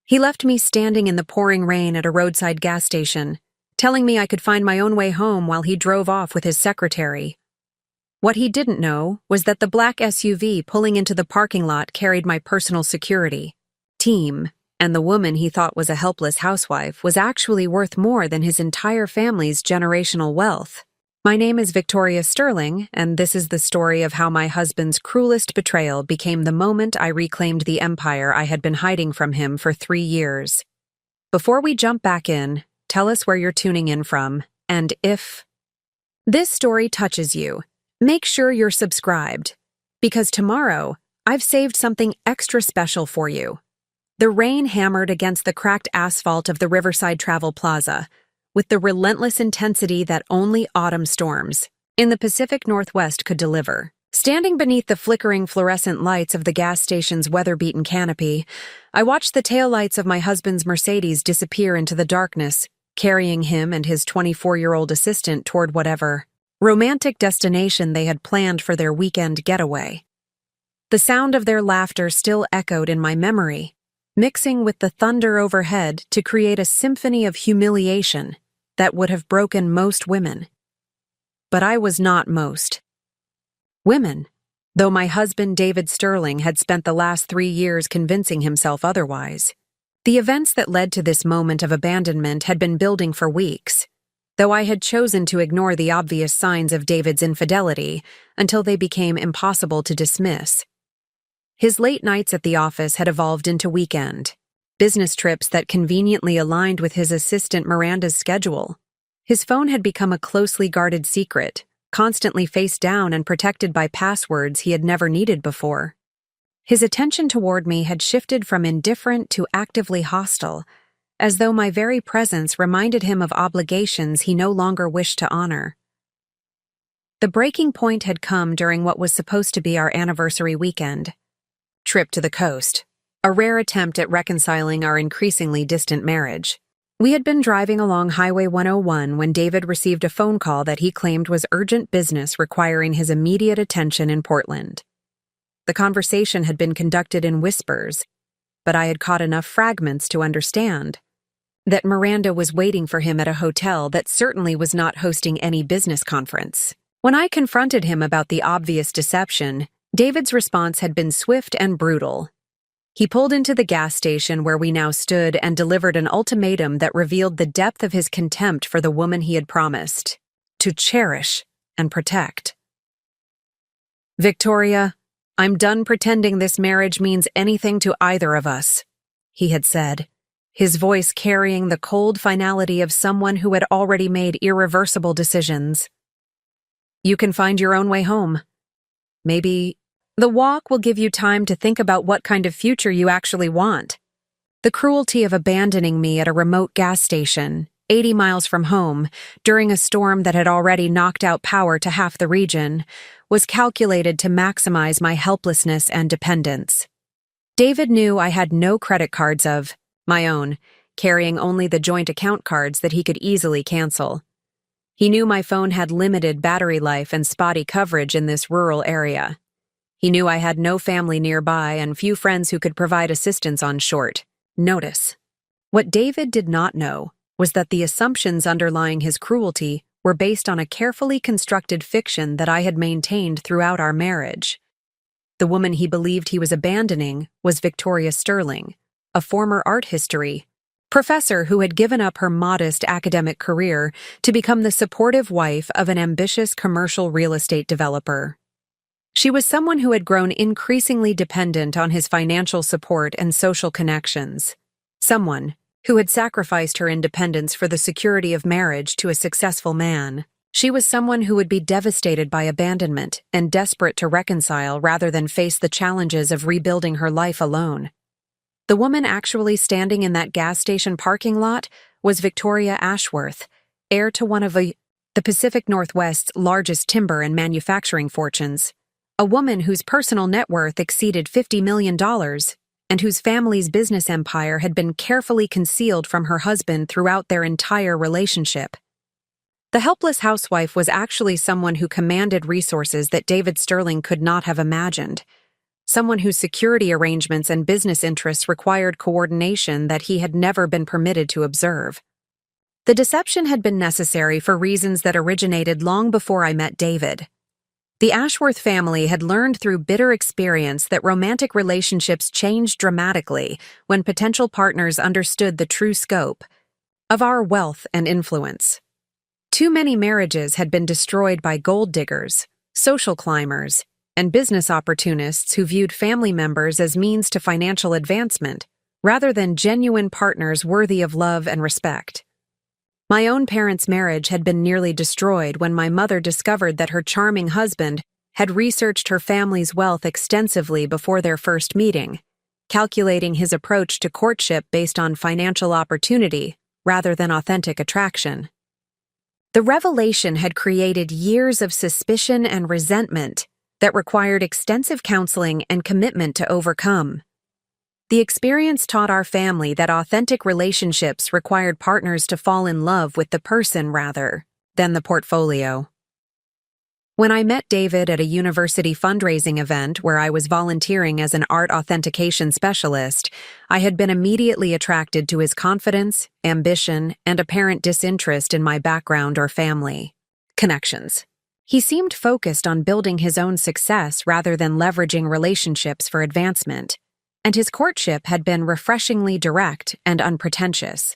He left me standing in the pouring rain at a roadside gas station, telling me I could find my own way home while he drove off with his secretary. What he didn't know was that the black SUV pulling into the parking lot carried my personal security, team, and the woman he thought was a helpless housewife was actually worth more than his entire family's generational wealth. My name is Victoria Sterling, and this is the story of how my husband's cruelest betrayal became the moment I reclaimed the empire I had been hiding from him for 3 years. Before we jump back in, tell us where you're tuning in from, and if this story touches you, make sure you're subscribed, because tomorrow I've saved something extra special for you. The rain hammered against the cracked asphalt of the Riverside Travel Plaza, with the relentless intensity that only autumn storms in the Pacific Northwest could deliver. Standing beneath the flickering fluorescent lights of the gas station's weather-beaten canopy, I watched the taillights of my husband's Mercedes disappear into the darkness, carrying him and his 24-year-old assistant toward whatever romantic destination they had planned for their weekend getaway. The sound of their laughter still echoed in my memory, mixing with the thunder overhead to create a symphony of humiliation that would have broken most women. But I was not most women, though my husband David Sterling had spent the last 3 years convincing himself otherwise. The events that led to this moment of abandonment had been building for weeks, though I had chosen to ignore the obvious signs of David's infidelity until they became impossible to dismiss. His late nights at the office had evolved into weekend business trips that conveniently aligned with his assistant Miranda's schedule. His phone had become a closely guarded secret, constantly face down and protected by passwords he had never needed before. His attention toward me had shifted from indifferent to actively hostile, as though my very presence reminded him of obligations he no longer wished to honor. The breaking point had come during what was supposed to be our anniversary weekend trip to the coast, a rare attempt at reconciling our increasingly distant marriage. We had been driving along Highway 101 when David received a phone call that he claimed was urgent business requiring his immediate attention in Portland. The conversation had been conducted in whispers, but I had caught enough fragments to understand that Miranda was waiting for him at a hotel that certainly was not hosting any business conference. When I confronted him about the obvious deception, David's response had been swift and brutal. He pulled into the gas station where we now stood and delivered an ultimatum that revealed the depth of his contempt for the woman he had promised to cherish and protect. "Victoria, I'm done pretending this marriage means anything to either of us," he had said, his voice carrying the cold finality of someone who had already made irreversible decisions. "You can find your own way home. Maybe the walk will give you time to think about what kind of future you actually want." The cruelty of abandoning me at a remote gas station, 80 miles from home, during a storm that had already knocked out power to half the region, was calculated to maximize my helplessness and dependence. David knew I had no credit cards of my own, carrying only the joint account cards that he could easily cancel. He knew my phone had limited battery life and spotty coverage in this rural area. He knew I had no family nearby and few friends who could provide assistance on short notice. What David did not know was that the assumptions underlying his cruelty were based on a carefully constructed fiction that I had maintained throughout our marriage. The woman he believed he was abandoning was Victoria Sterling, a former art history professor who had given up her modest academic career to become the supportive wife of an ambitious commercial real estate developer. She was someone who had grown increasingly dependent on his financial support and social connections. Someone who had sacrificed her independence for the security of marriage to a successful man. She was someone who would be devastated by abandonment and desperate to reconcile rather than face the challenges of rebuilding her life alone. The woman actually standing in that gas station parking lot was Victoria Ashworth, heir to one of the Pacific Northwest's largest timber and manufacturing fortunes. A woman whose personal net worth exceeded $50 million and whose family's business empire had been carefully concealed from her husband throughout their entire relationship. The helpless housewife was actually someone who commanded resources that David Sterling could not have imagined. someone whose security arrangements and business interests required coordination that he had never been permitted to observe. The deception had been necessary for reasons that originated long before I met David. The Ashworth family had learned through bitter experience that romantic relationships changed dramatically when potential partners understood the true scope of our wealth and influence. Too many marriages had been destroyed by gold diggers, social climbers, and business opportunists who viewed family members as means to financial advancement, rather than genuine partners worthy of love and respect. My own parents' marriage had been nearly destroyed when my mother discovered that her charming husband had researched her family's wealth extensively before their first meeting, calculating his approach to courtship based on financial opportunity rather than authentic attraction. The revelation had created years of suspicion and resentment that required extensive counseling and commitment to overcome. The experience taught our family that authentic relationships required partners to fall in love with the person rather than the portfolio. When I met David at a university fundraising event where I was volunteering as an art authentication specialist, I had been immediately attracted to his confidence, ambition, and apparent disinterest in my background or family connections. He seemed focused on building his own success rather than leveraging relationships for advancement, and his courtship had been refreshingly direct and unpretentious.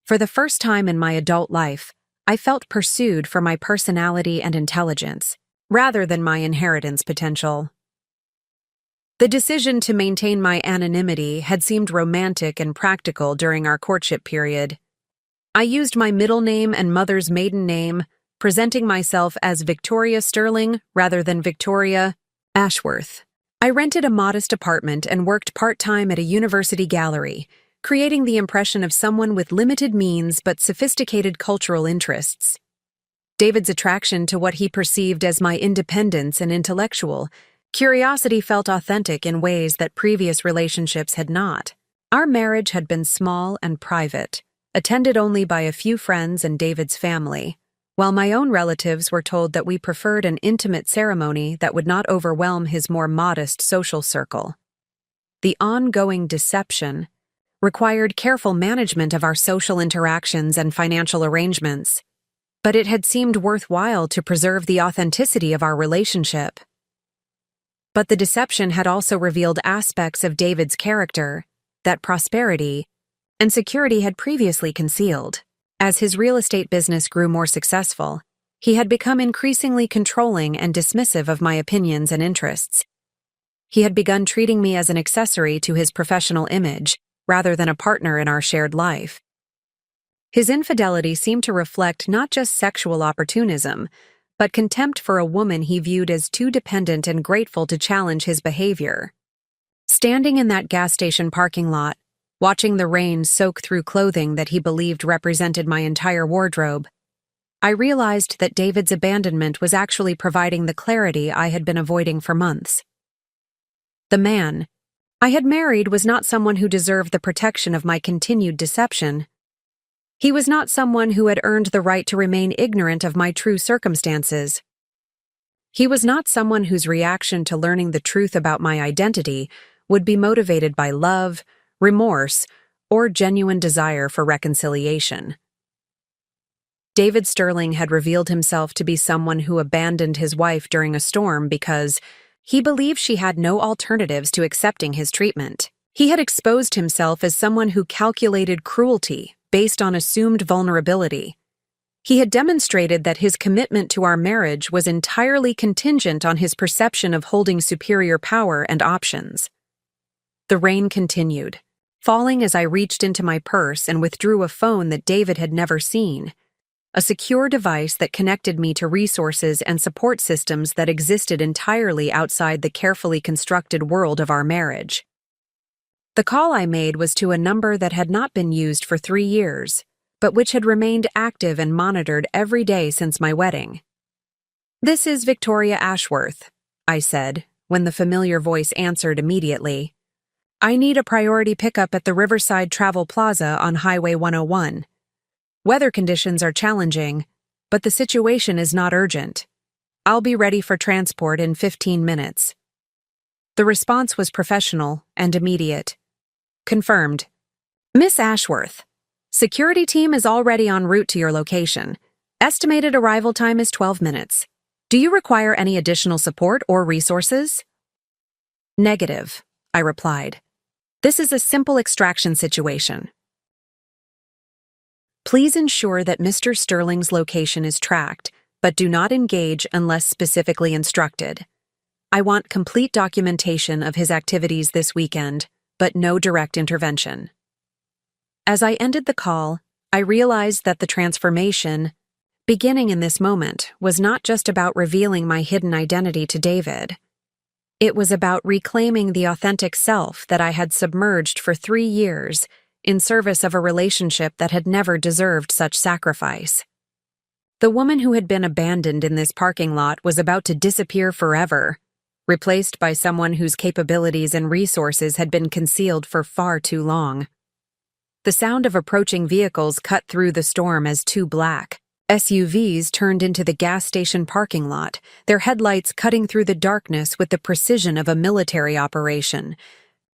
For the first time in my adult life, I felt pursued for my personality and intelligence, rather than my inheritance potential. The decision to maintain my anonymity had seemed romantic and practical during our courtship period. I used my middle name and mother's maiden name, presenting myself as Victoria Sterling rather than Victoria Ashworth. I rented a modest apartment and worked part-time at a university gallery, creating the impression of someone with limited means but sophisticated cultural interests. David's attraction to what he perceived as my independence and intellectual curiosity felt authentic in ways that previous relationships had not. Our marriage had been small and private, attended only by a few friends and David's family, while my own relatives were told that we preferred an intimate ceremony that would not overwhelm his more modest social circle. The ongoing deception required careful management of our social interactions and financial arrangements, but it had seemed worthwhile to preserve the authenticity of our relationship. But the deception had also revealed aspects of David's character that prosperity and security had previously concealed. As his real estate business grew more successful, he had become increasingly controlling and dismissive of my opinions and interests. He had begun treating me as an accessory to his professional image, rather than a partner in our shared life. His infidelity seemed to reflect not just sexual opportunism, but contempt for a woman he viewed as too dependent and grateful to challenge his behavior. Standing in that gas station parking lot, watching the rain soak through clothing that he believed represented my entire wardrobe, I realized that David's abandonment was actually providing the clarity I had been avoiding for months. The man I had married was not someone who deserved the protection of my continued deception. He was not someone who had earned the right to remain ignorant of my true circumstances. He was not someone whose reaction to learning the truth about my identity would be motivated by love, remorse, or genuine desire for reconciliation. David Sterling had revealed himself to be someone who abandoned his wife during a storm because he believed she had no alternatives to accepting his treatment. He had exposed himself as someone who calculated cruelty based on assumed vulnerability. He had demonstrated that his commitment to our marriage was entirely contingent on his perception of holding superior power and options. The rain continued, falling as I reached into my purse and withdrew a phone that David had never seen, a secure device that connected me to resources and support systems that existed entirely outside the carefully constructed world of our marriage. The call I made was to a number that had not been used for 3 years, but which had remained active and monitored every day since my wedding. "This is Victoria Ashworth," I said, when the familiar voice answered immediately. "I need a priority pickup at the Riverside Travel Plaza on Highway 101. Weather conditions are challenging, but the situation is not urgent. I'll be ready for transport in 15 minutes. The response was professional and immediate. Confirmed. Miss Ashworth, security team is already en route to your location. Estimated arrival time is 12 minutes. Do you require any additional support or resources? Negative, I replied. This is a simple extraction situation. Please ensure that Mr. Sterling's location is tracked, but do not engage unless specifically instructed. I want complete documentation of his activities this weekend, but no direct intervention. As I ended the call, I realized that the transformation, beginning in this moment, was not just about revealing my hidden identity to David. It was about reclaiming the authentic self that I had submerged for 3 years in service of a relationship that had never deserved such sacrifice. The woman who had been abandoned in this parking lot was about to disappear forever, replaced by someone whose capabilities and resources had been concealed for far too long. The sound of approaching vehicles cut through the storm as two black SUVs turned into the gas station parking lot, their headlights cutting through the darkness with the precision of a military operation.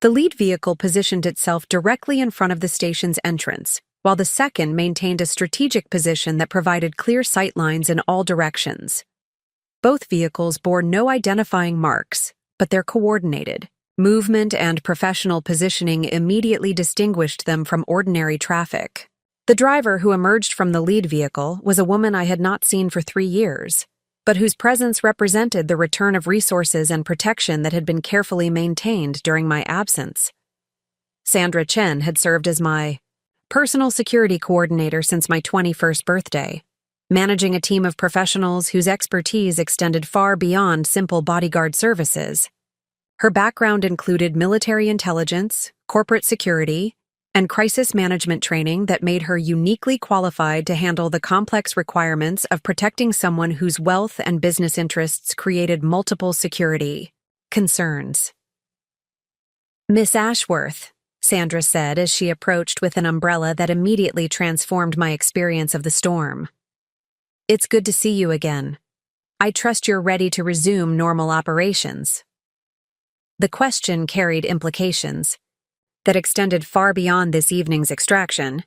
The lead vehicle positioned itself directly in front of the station's entrance, while the second maintained a strategic position that provided clear sightlines in all directions. Both vehicles bore no identifying marks, but their coordinated movement and professional positioning immediately distinguished them from ordinary traffic. The driver who emerged from the lead vehicle was a woman I had not seen for 3 years, but whose presence represented the return of resources and protection that had been carefully maintained during my absence. Sandra Chen had served as my personal security coordinator since my 21st birthday, managing a team of professionals whose expertise extended far beyond simple bodyguard services. Her background included military intelligence, corporate security, and crisis management training that made her uniquely qualified to handle the complex requirements of protecting someone whose wealth and business interests created multiple security concerns. Miss Ashworth, Sandra said as she approached with an umbrella that immediately transformed my experience of the storm. It's good to see you again. I trust you're ready to resume normal operations. The question carried implications that extended far beyond this evening's extraction.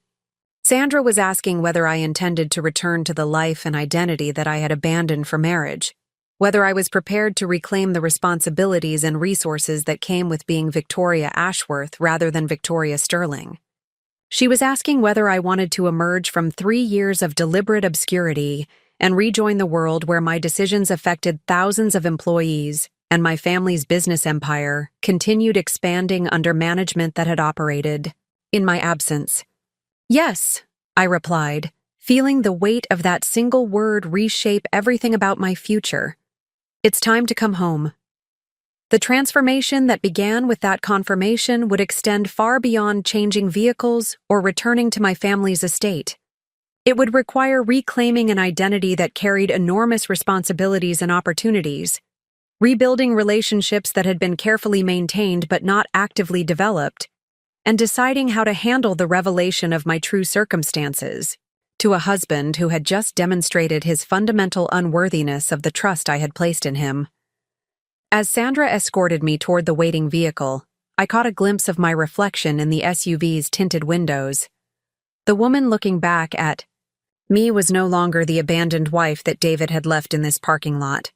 Sandra was asking whether I intended to return to the life and identity that I had abandoned for marriage, whether I was prepared to reclaim the responsibilities and resources that came with being Victoria Ashworth rather than Victoria Sterling. She was asking whether I wanted to emerge from 3 years of deliberate obscurity and rejoin the world where my decisions affected thousands of employees and my family's business empire continued expanding under management that had operated in my absence. Yes, I replied, feeling the weight of that single word reshape everything about my future. It's time to come home. The transformation that began with that confirmation would extend far beyond changing vehicles or returning to my family's estate. It would require reclaiming an identity that carried enormous responsibilities and opportunities, rebuilding relationships that had been carefully maintained but not actively developed, and deciding how to handle the revelation of my true circumstances to a husband who had just demonstrated his fundamental unworthiness of the trust I had placed in him. As Sandra escorted me toward the waiting vehicle, I caught a glimpse of my reflection in the SUV's tinted windows. The woman looking back at me was no longer the abandoned wife that David had left in this parking lot.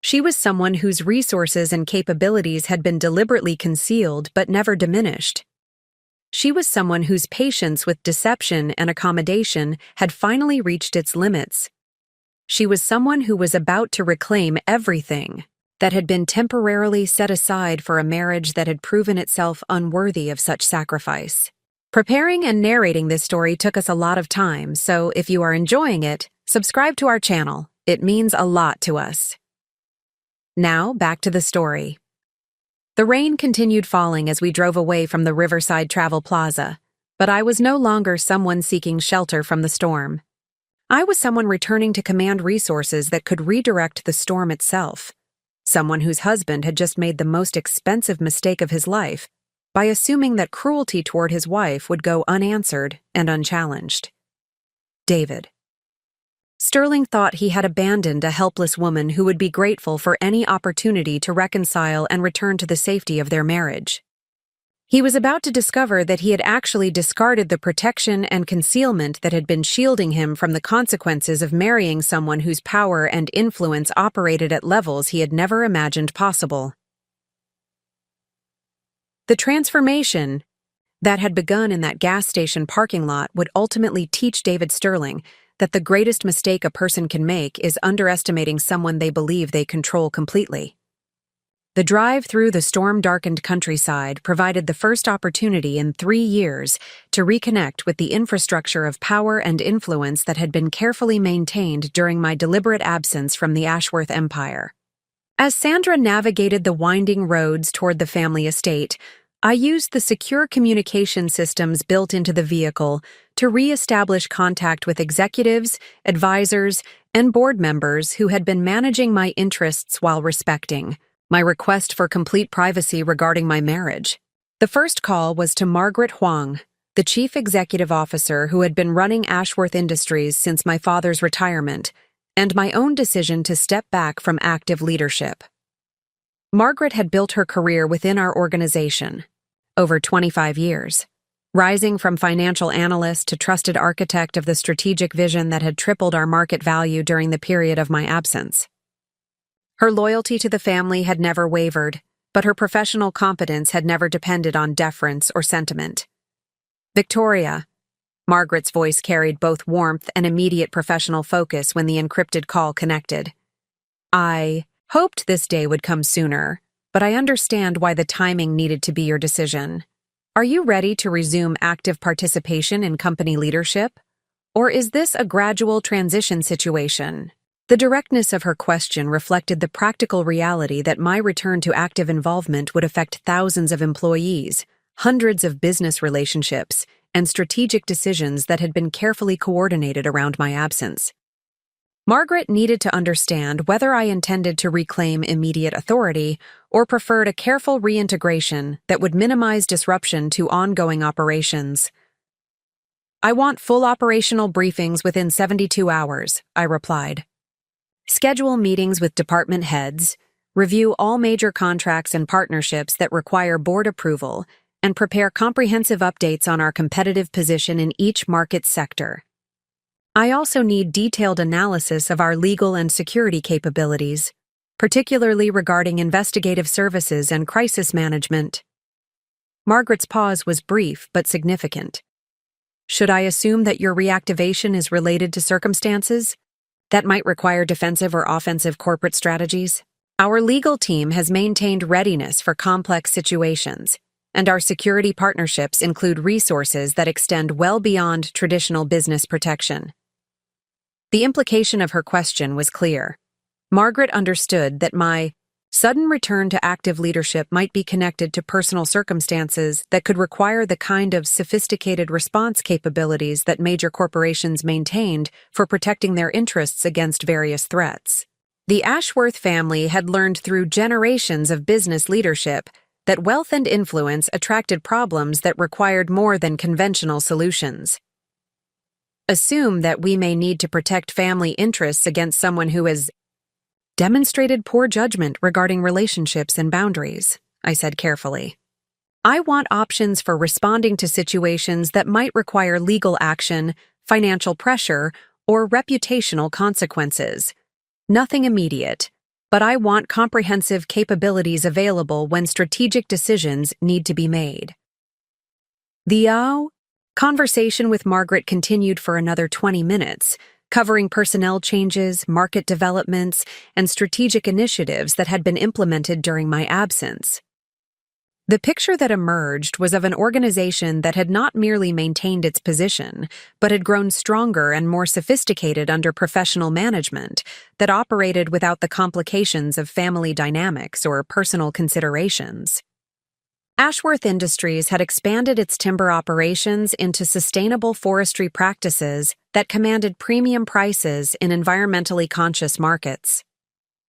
She was someone whose resources and capabilities had been deliberately concealed but never diminished. She was someone whose patience with deception and accommodation had finally reached its limits. She was someone who was about to reclaim everything that had been temporarily set aside for a marriage that had proven itself unworthy of such sacrifice. Preparing and narrating this story took us a lot of time, so if you are enjoying it, subscribe to our channel. It means a lot to us. Now, back to the story. The rain continued falling as we drove away from the Riverside Travel Plaza, but I was no longer someone seeking shelter from the storm. I was someone returning to command resources that could redirect the storm itself, someone whose husband had just made the most expensive mistake of his life by assuming that cruelty toward his wife would go unanswered and unchallenged. David. Sterling thought he had abandoned a helpless woman who would be grateful for any opportunity to reconcile and return to the safety of their marriage. He was about to discover that he had actually discarded the protection and concealment that had been shielding him from the consequences of marrying someone whose power and influence operated at levels he had never imagined possible. The transformation that had begun in that gas station parking lot would ultimately teach David Sterling that the greatest mistake a person can make is underestimating someone they believe they control completely. The drive through the storm-darkened countryside provided the first opportunity in 3 years to reconnect with the infrastructure of power and influence that had been carefully maintained during my deliberate absence from the Ashworth Empire. As Sandra navigated the winding roads toward the family estate, I used the secure communication systems built into the vehicle to re-establish contact with executives, advisors, and board members who had been managing my interests while respecting my request for complete privacy regarding my marriage. The first call was to Margaret Huang, the chief executive officer who had been running Ashworth Industries since my father's retirement, and my own decision to step back from active leadership. Margaret had built her career within our organization, over 25 years, rising from financial analyst to trusted architect of the strategic vision that had tripled our market value during the period of my absence. Her loyalty to the family had never wavered, but her professional competence had never depended on deference or sentiment. Victoria. Margaret's voice carried both warmth and immediate professional focus when the encrypted call connected. I hoped this day would come sooner, but I understand why the timing needed to be your decision. Are you ready to resume active participation in company leadership? Or is this a gradual transition situation? The directness of her question reflected the practical reality that my return to active involvement would affect thousands of employees, hundreds of business relationships, and strategic decisions that had been carefully coordinated around my absence. Margaret needed to understand whether I intended to reclaim immediate authority or preferred a careful reintegration that would minimize disruption to ongoing operations. I want full operational briefings within 72 hours, I replied. Schedule meetings with department heads, review all major contracts and partnerships that require board approval, and prepare comprehensive updates on our competitive position in each market sector. I also need detailed analysis of our legal and security capabilities, particularly regarding investigative services and crisis management. Margaret's pause was brief but significant. Should I assume that your reactivation is related to circumstances that might require defensive or offensive corporate strategies? Our legal team has maintained readiness for complex situations, and our security partnerships include resources that extend well beyond traditional business protection. The implication of her question was clear. Margaret understood that my sudden return to active leadership might be connected to personal circumstances that could require the kind of sophisticated response capabilities that major corporations maintained for protecting their interests against various threats. The Ashworth family had learned through generations of business leadership that wealth and influence attracted problems that required more than conventional solutions. Assume that we may need to protect family interests against someone who has demonstrated poor judgment regarding relationships and boundaries, I said carefully. I want options for responding to situations that might require legal action, financial pressure, or reputational consequences. Nothing immediate, but I want comprehensive capabilities available when strategic decisions need to be made. The conversation with Margaret continued for another 20 minutes, covering personnel changes, market developments, and strategic initiatives that had been implemented during my absence. The picture that emerged was of an organization that had not merely maintained its position, but had grown stronger and more sophisticated under professional management that operated without the complications of family dynamics or personal considerations. Ashworth Industries had expanded its timber operations into sustainable forestry practices that commanded premium prices in environmentally conscious markets.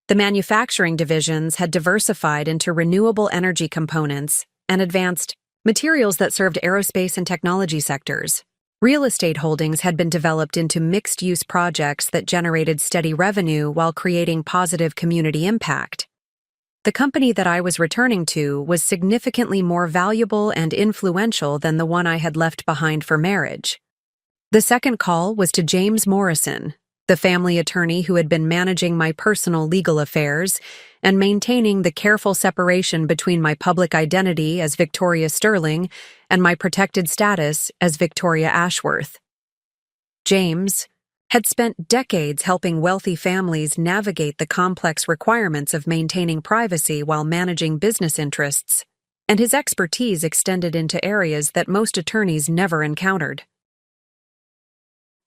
The manufacturing divisions had diversified into renewable energy components and advanced materials that served aerospace and technology sectors. Real estate holdings had been developed into mixed-use projects that generated steady revenue while creating positive community impact. The company that I was returning to was significantly more valuable and influential than the one I had left behind for marriage. The second call was to James Morrison, the family attorney who had been managing my personal legal affairs and maintaining the careful separation between my public identity as Victoria Sterling and my protected status as Victoria Ashworth. James had spent decades helping wealthy families navigate the complex requirements of maintaining privacy while managing business interests, and his expertise extended into areas that most attorneys never encountered.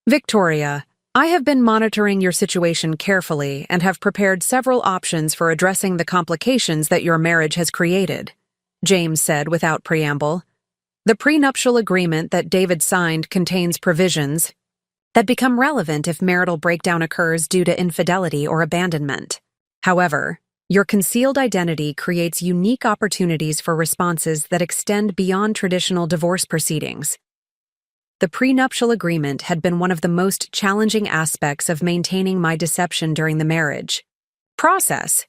Victoria, I have been monitoring your situation carefully and have prepared several options for addressing the complications that your marriage has created, James said without preamble. The prenuptial agreement that David signed contains provisions that become relevant if marital breakdown occurs due to infidelity or abandonment. However, your concealed identity creates unique opportunities for responses that extend beyond traditional divorce proceedings. The prenuptial agreement had been one of the most challenging aspects of maintaining my deception during the marriage process.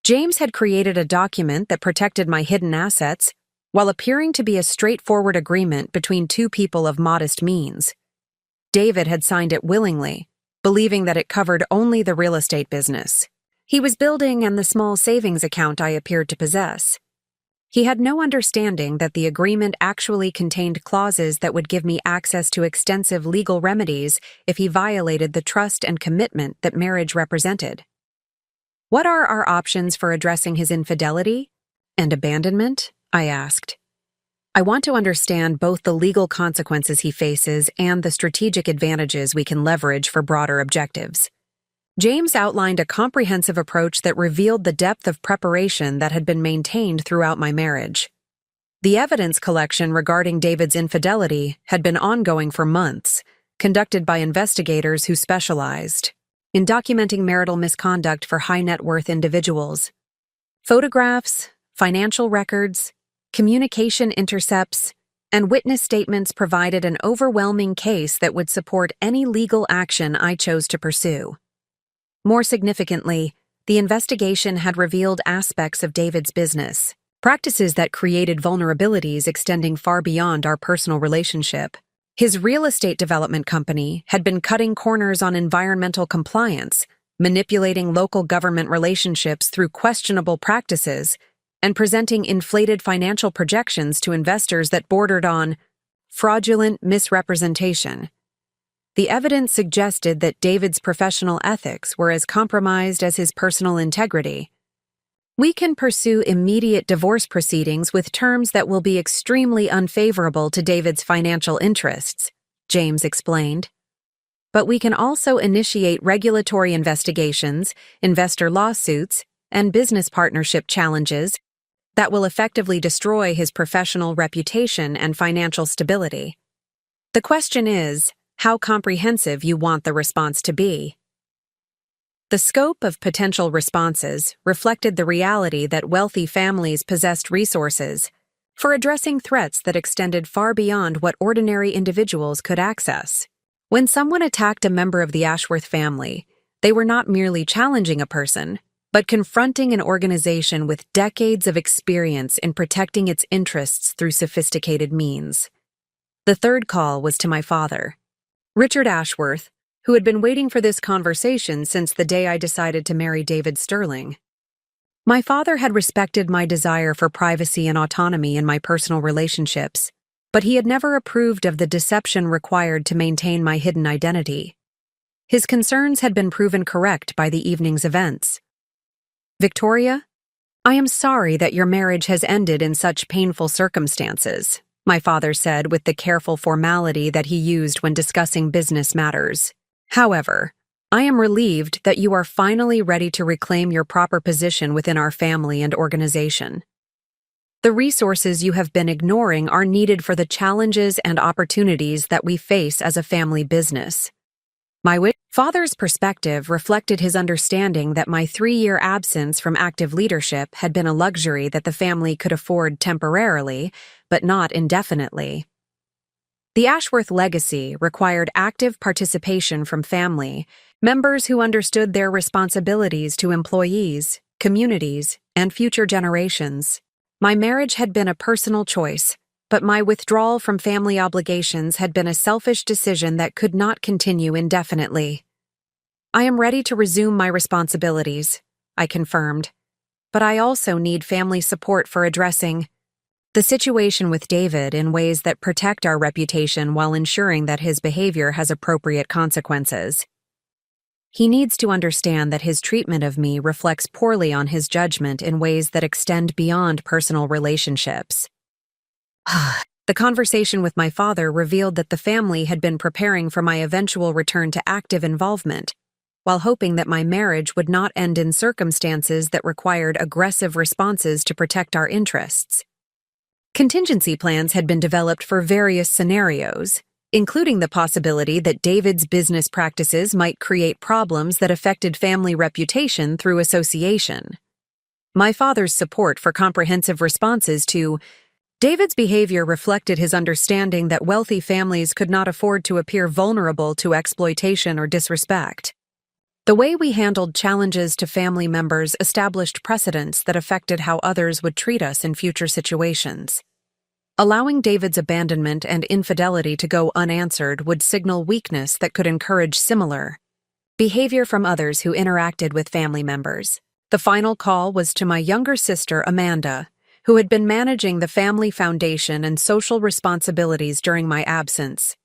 James had created a document that protected my hidden assets while appearing to be a straightforward agreement between two people of modest means. David had signed it willingly, believing that it covered only the real estate business he was building and the small savings account I appeared to possess. He had no understanding that the agreement actually contained clauses that would give me access to extensive legal remedies if he violated the trust and commitment that marriage represented. What are our options for addressing his infidelity and abandonment? I asked. I want to understand both the legal consequences he faces and the strategic advantages we can leverage for broader objectives. James outlined a comprehensive approach that revealed the depth of preparation that had been maintained throughout my marriage. The evidence collection regarding David's infidelity had been ongoing for months, conducted by investigators who specialized in documenting marital misconduct for high-net-worth individuals. Photographs, financial records, communication intercepts, and witness statements provided an overwhelming case that would support any legal action I chose to pursue. More significantly, the investigation had revealed aspects of David's business, practices that created vulnerabilities extending far beyond our personal relationship. His real estate development company had been cutting corners on environmental compliance, manipulating local government relationships through questionable practices, and presenting inflated financial projections to investors that bordered on fraudulent misrepresentation. The evidence suggested that David's professional ethics were as compromised as his personal integrity. We can pursue immediate divorce proceedings with terms that will be extremely unfavorable to David's financial interests, James explained. But we can also initiate regulatory investigations, investor lawsuits, and business partnership challenges that will effectively destroy his professional reputation and financial stability. The question is, how comprehensive you want the response to be. The scope of potential responses reflected the reality that wealthy families possessed resources for addressing threats that extended far beyond what ordinary individuals could access. When someone attacked a member of the Ashworth family, they were not merely challenging a person, but confronting an organization with decades of experience in protecting its interests through sophisticated means. The third call was to my father, Richard Ashworth, who had been waiting for this conversation since the day I decided to marry David Sterling. My father had respected my desire for privacy and autonomy in my personal relationships, but he had never approved of the deception required to maintain my hidden identity. His concerns had been proven correct by the evening's events. Victoria, I am sorry that your marriage has ended in such painful circumstances, my father said with the careful formality that he used when discussing business matters. However, I am relieved that you are finally ready to reclaim your proper position within our family and organization. The resources you have been ignoring are needed for the challenges and opportunities that we face as a family business. My father's perspective reflected his understanding that my 3-year absence from active leadership had been a luxury that the family could afford temporarily, but not indefinitely. The Ashworth legacy required active participation from family, members who understood their responsibilities to employees, communities, and future generations. My marriage had been a personal choice, but my withdrawal from family obligations had been a selfish decision that could not continue indefinitely. I am ready to resume my responsibilities, I confirmed, but I also need family support for addressing the situation with David in ways that protect our reputation while ensuring that his behavior has appropriate consequences. He needs to understand that his treatment of me reflects poorly on his judgment in ways that extend beyond personal relationships. The conversation with my father revealed that the family had been preparing for my eventual return to active involvement, while hoping that my marriage would not end in circumstances that required aggressive responses to protect our interests. Contingency plans had been developed for various scenarios, including the possibility that David's business practices might create problems that affected family reputation through association. My father's support for comprehensive responses to David's behavior reflected his understanding that wealthy families could not afford to appear vulnerable to exploitation or disrespect. The way we handled challenges to family members established precedents that affected how others would treat us in future situations. Allowing David's abandonment and infidelity to go unanswered would signal weakness that could encourage similar behavior from others who interacted with family members. The final call was to my younger sister, Amanda, who had been managing the family foundation and social responsibilities during my absence.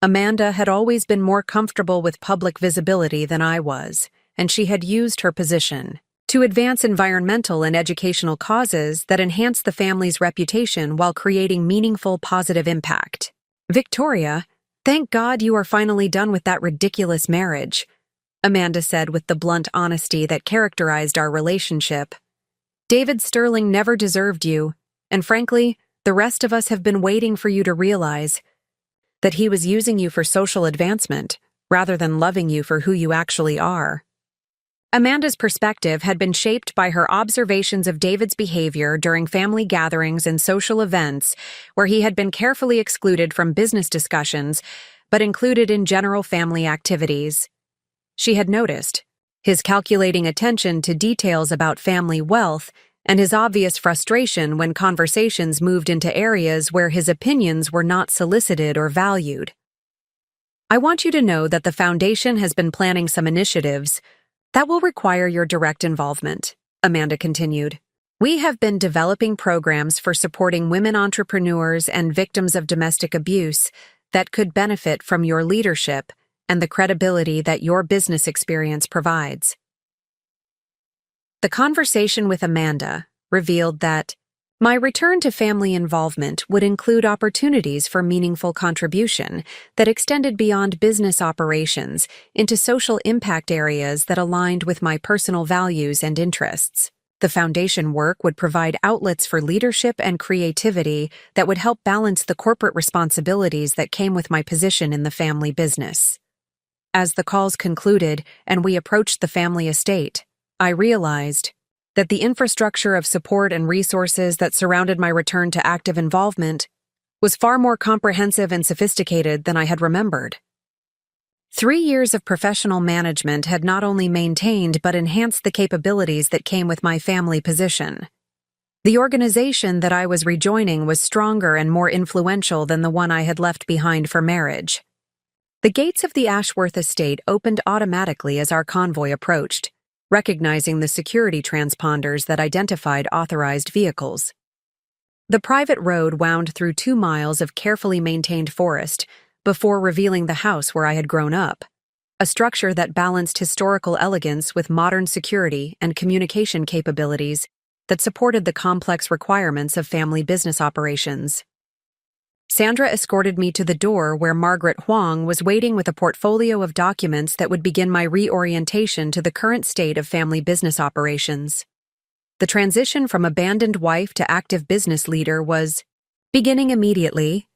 Amanda had always been more comfortable with public visibility than I was, and she had used her position to advance environmental and educational causes that enhance the family's reputation while creating meaningful positive impact. "Victoria, thank God you are finally done with that ridiculous marriage," Amanda said with the blunt honesty that characterized our relationship. "David Sterling never deserved you, and frankly, the rest of us have been waiting for you to realize that he was using you for social advancement, rather than loving you for who you actually are." Amanda's perspective had been shaped by her observations of David's behavior during family gatherings and social events, where he had been carefully excluded from business discussions, but included in general family activities. She had noticed his calculating attention to details about family wealth and his obvious frustration when conversations moved into areas where his opinions were not solicited or valued. "I want you to know that the Foundation has been planning some initiatives that will require your direct involvement," Amanda continued. "We have been developing programs for supporting women entrepreneurs and victims of domestic abuse that could benefit from your leadership and the credibility that your business experience provides." The conversation with Amanda revealed that my return to family involvement would include opportunities for meaningful contribution that extended beyond business operations into social impact areas that aligned with my personal values and interests. The foundation work would provide outlets for leadership and creativity that would help balance the corporate responsibilities that came with my position in the family business. As the calls concluded and we approached the family estate, I realized that the infrastructure of support and resources that surrounded my return to active involvement was far more comprehensive and sophisticated than I had remembered. 3 years of professional management had not only maintained but enhanced the capabilities that came with my family position. The organization that I was rejoining was stronger and more influential than the one I had left behind for marriage. The gates of the Ashworth estate opened automatically as our convoy approached, recognizing the security transponders that identified authorized vehicles. The private road wound through 2 miles of carefully maintained forest before revealing the house where I had grown up, a structure that balanced historical elegance with modern security and communication capabilities that supported the complex requirements of family business operations. Sandra escorted me to the door where Margaret Huang was waiting with a portfolio of documents that would begin my reorientation to the current state of family business operations. The transition from abandoned wife to active business leader was beginning immediately,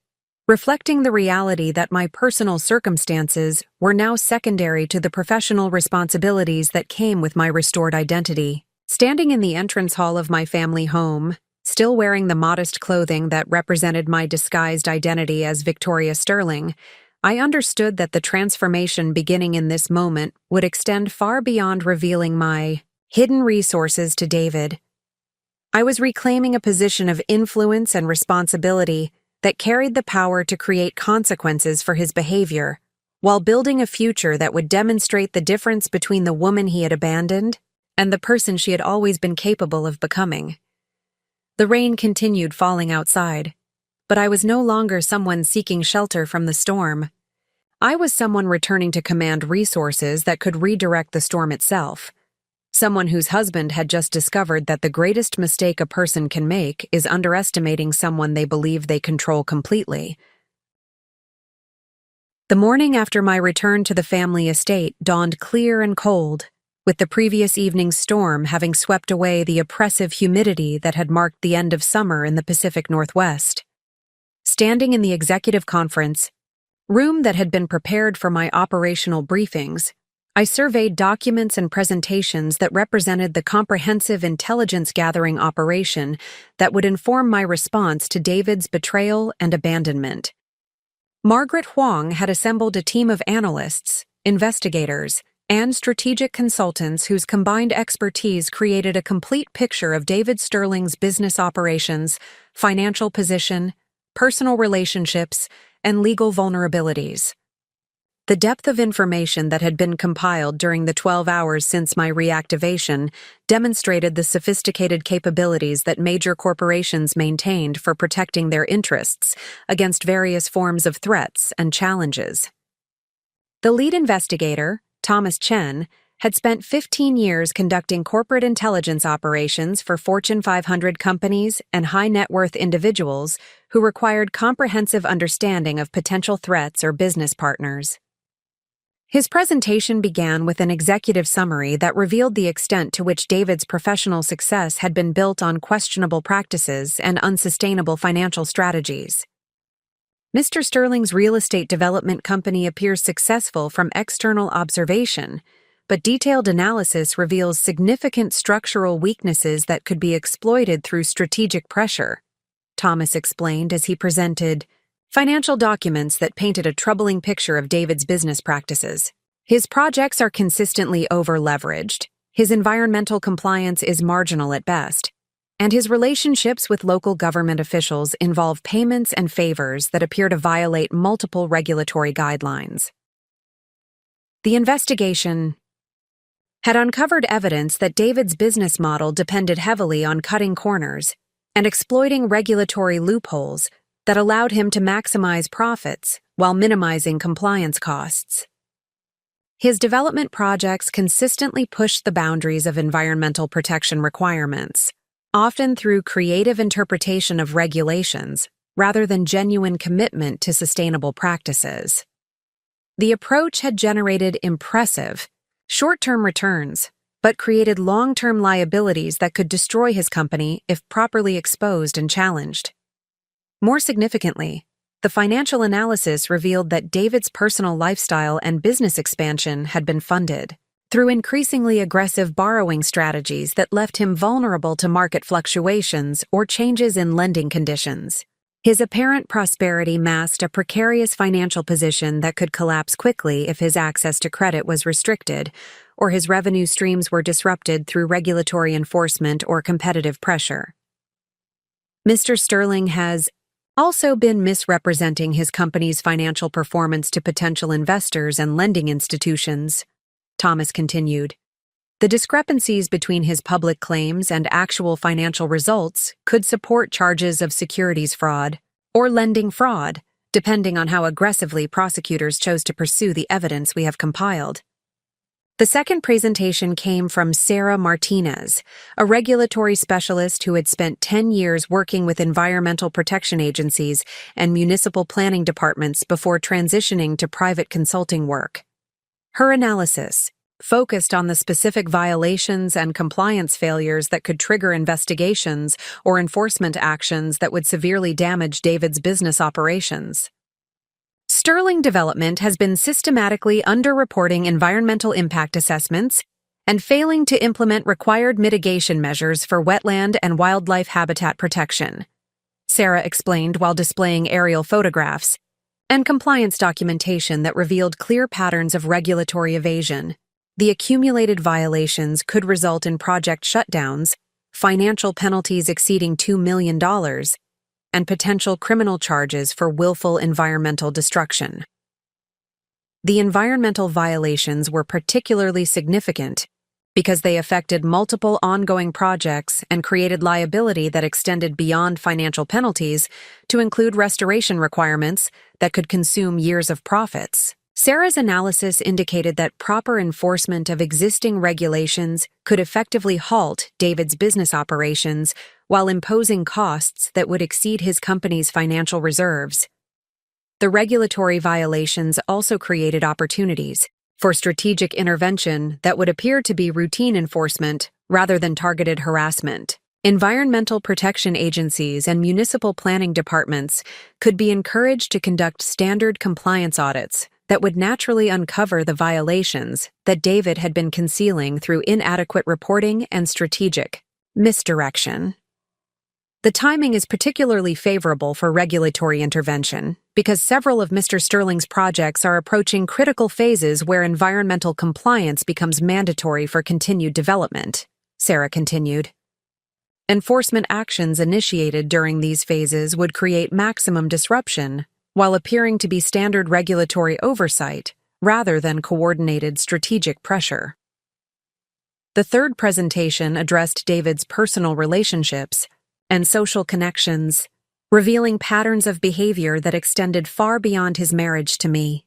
reflecting the reality that my personal circumstances were now secondary to the professional responsibilities that came with my restored identity. Standing in the entrance hall of my family home, Still wearing the modest clothing that represented my disguised identity as Victoria Sterling, I understood that the transformation beginning in this moment would extend far beyond revealing my hidden resources to David. I was reclaiming a position of influence and responsibility that carried the power to create consequences for his behavior, while building a future that would demonstrate the difference between the woman he had abandoned and the person she had always been capable of becoming. The rain continued falling outside, but I was no longer someone seeking shelter from the storm. I was someone returning to command resources that could redirect the storm itself. Someone whose husband had just discovered that the greatest mistake a person can make is underestimating someone they believe they control completely. The morning after my return to the family estate dawned clear and cold, with the previous evening's storm having swept away the oppressive humidity that had marked the end of summer in the Pacific Northwest. Standing in the executive conference room that had been prepared for my operational briefings, I surveyed documents and presentations that represented the comprehensive intelligence-gathering operation that would inform my response to David's betrayal and abandonment. Margaret Huang had assembled a team of analysts, investigators, and strategic consultants whose combined expertise created a complete picture of David Sterling's business operations, financial position, personal relationships, and legal vulnerabilities. The depth of information that had been compiled during the 12 hours since my reactivation demonstrated the sophisticated capabilities that major corporations maintained for protecting their interests against various forms of threats and challenges. The lead investigator, Thomas Chen, had spent 15 years conducting corporate intelligence operations for Fortune 500 companies and high-net-worth individuals who required comprehensive understanding of potential threats or business partners. His presentation began with an executive summary that revealed the extent to which David's professional success had been built on questionable practices and unsustainable financial strategies. Mr. Sterling's real estate development company appears successful from external observation, but detailed analysis reveals significant structural weaknesses that could be exploited through strategic pressure, Thomas explained as he presented financial documents that painted a troubling picture of David's business practices. His projects are consistently over-leveraged, his environmental compliance is marginal at best, and his relationships with local government officials involve payments and favors that appear to violate multiple regulatory guidelines. The investigation had uncovered evidence that David's business model depended heavily on cutting corners and exploiting regulatory loopholes that allowed him to maximize profits while minimizing compliance costs. His development projects consistently pushed the boundaries of environmental protection requirements, often through creative interpretation of regulations rather than genuine commitment to sustainable practices. The approach had generated impressive, short-term returns, but created long-term liabilities that could destroy his company if properly exposed and challenged. More significantly, the financial analysis revealed that David's personal lifestyle and business expansion had been funded through increasingly aggressive borrowing strategies that left him vulnerable to market fluctuations or changes in lending conditions. His apparent prosperity masked a precarious financial position that could collapse quickly if his access to credit was restricted or his revenue streams were disrupted through regulatory enforcement or competitive pressure. Mr. Sterling has also been misrepresenting his company's financial performance to potential investors and lending institutions, Thomas continued. The discrepancies between his public claims and actual financial results could support charges of securities fraud or lending fraud, depending on how aggressively prosecutors chose to pursue the evidence we have compiled. The second presentation came from Sarah Martinez, a regulatory specialist who had spent 10 years working with environmental protection agencies and municipal planning departments before transitioning to private consulting work. Her analysis focused on the specific violations and compliance failures that could trigger investigations or enforcement actions that would severely damage David's business operations. Sterling Development has been systematically underreporting environmental impact assessments and failing to implement required mitigation measures for wetland and wildlife habitat protection, Sarah explained while displaying aerial photographs and compliance documentation that revealed clear patterns of regulatory evasion. The accumulated violations could result in project shutdowns, financial penalties exceeding $2 million, and potential criminal charges for willful environmental destruction. The environmental violations were particularly significant because they affected multiple ongoing projects and created liability that extended beyond financial penalties to include restoration requirements that could consume years of profits. Sarah's analysis indicated that proper enforcement of existing regulations could effectively halt David's business operations while imposing costs that would exceed his company's financial reserves. The regulatory violations also created opportunities for strategic intervention that would appear to be routine enforcement rather than targeted harassment. Environmental protection agencies and municipal planning departments could be encouraged to conduct standard compliance audits that would naturally uncover the violations that David had been concealing through inadequate reporting and strategic misdirection. The timing is particularly favorable for regulatory intervention because several of Mr. Sterling's projects are approaching critical phases where environmental compliance becomes mandatory for continued development, Sarah continued. Enforcement actions initiated during these phases would create maximum disruption while appearing to be standard regulatory oversight rather than coordinated strategic pressure. The third presentation addressed David's personal relationships and social connections, revealing patterns of behavior that extended far beyond his marriage to me.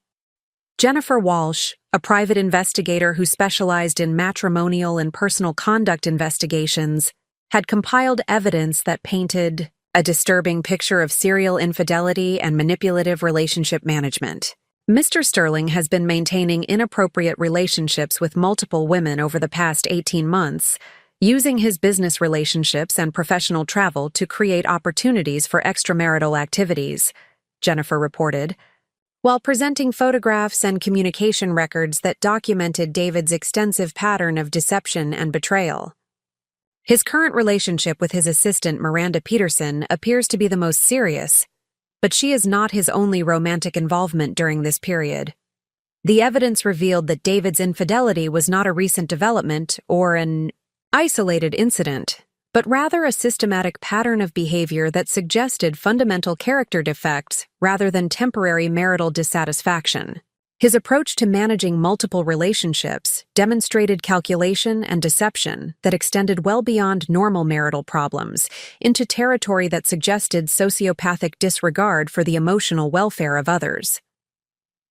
Jennifer Walsh, a private investigator who specialized in matrimonial and personal conduct investigations, had compiled evidence that painted a disturbing picture of serial infidelity and manipulative relationship management. Mr. Sterling has been maintaining inappropriate relationships with multiple women over the past 18 months, using his business relationships and professional travel to create opportunities for extramarital activities, Jennifer reported, while presenting photographs and communication records that documented David's extensive pattern of deception and betrayal. His current relationship with his assistant Miranda Peterson appears to be the most serious, but she is not his only romantic involvement during this period. The evidence revealed that David's infidelity was not a recent development or an isolated incident, but rather a systematic pattern of behavior that suggested fundamental character defects rather than temporary marital dissatisfaction. His approach to managing multiple relationships demonstrated calculation and deception that extended well beyond normal marital problems into territory that suggested sociopathic disregard for the emotional welfare of others.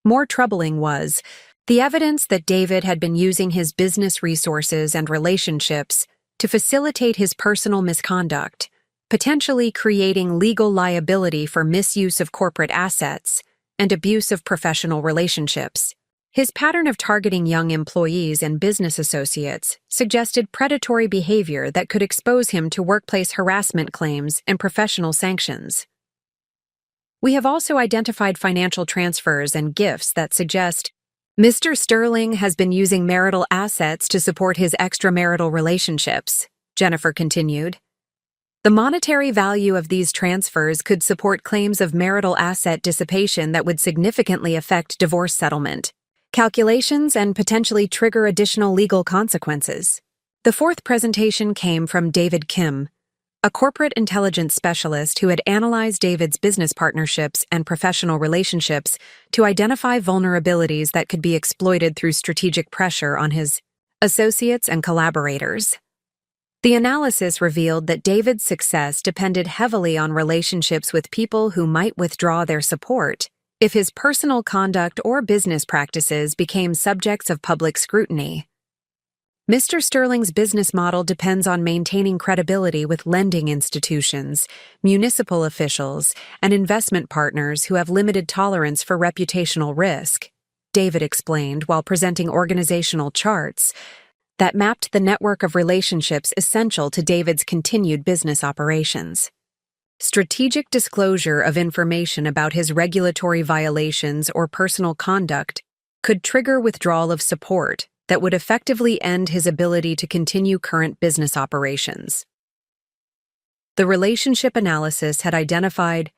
More troubling was the evidence that David had been using his business resources and relationships to facilitate his personal misconduct, potentially creating legal liability for misuse of corporate assets and abuse of professional relationships. His pattern of targeting young employees and business associates suggested predatory behavior that could expose him to workplace harassment claims and professional sanctions. We have also identified financial transfers and gifts that suggest Mr. Sterling has been using marital assets to support his extramarital relationships, Jennifer continued. The monetary value of these transfers could support claims of marital asset dissipation that would significantly affect divorce settlement calculations and potentially trigger additional legal consequences. The fourth presentation came from David Kim, a corporate intelligence specialist who had analyzed David's business partnerships and professional relationships to identify vulnerabilities that could be exploited through strategic pressure on his associates and collaborators. The analysis revealed that David's success depended heavily on relationships with people who might withdraw their support if his personal conduct or business practices became subjects of public scrutiny. Mr. Sterling's business model depends on maintaining credibility with lending institutions, municipal officials, and investment partners who have limited tolerance for reputational risk, David explained while presenting organizational charts that mapped the network of relationships essential to David's continued business operations. Strategic disclosure of information about his regulatory violations or personal conduct could trigger withdrawal of support that would effectively end his ability to continue current business operations. The relationship analysis had identified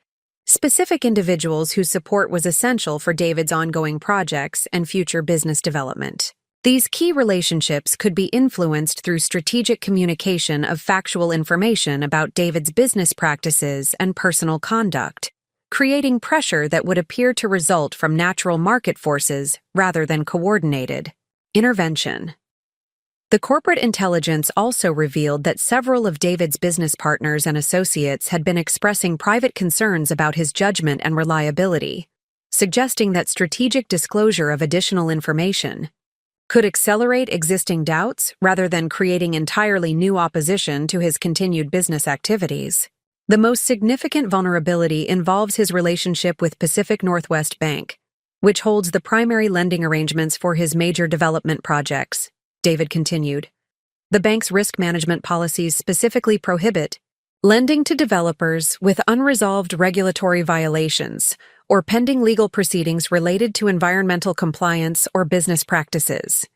specific individuals whose support was essential for David's ongoing projects and future business development. These key relationships could be influenced through strategic communication of factual information about David's business practices and personal conduct, creating pressure that would appear to result from natural market forces rather than coordinated intervention. The corporate intelligence also revealed that several of David's business partners and associates had been expressing private concerns about his judgment and reliability, suggesting that strategic disclosure of additional information could accelerate existing doubts rather than creating entirely new opposition to his continued business activities. The most significant vulnerability involves his relationship with Pacific Northwest Bank, which holds the primary lending arrangements for his major development projects, David continued. The bank's risk management policies specifically prohibit lending to developers with unresolved regulatory violations or pending legal proceedings related to environmental compliance or business practices.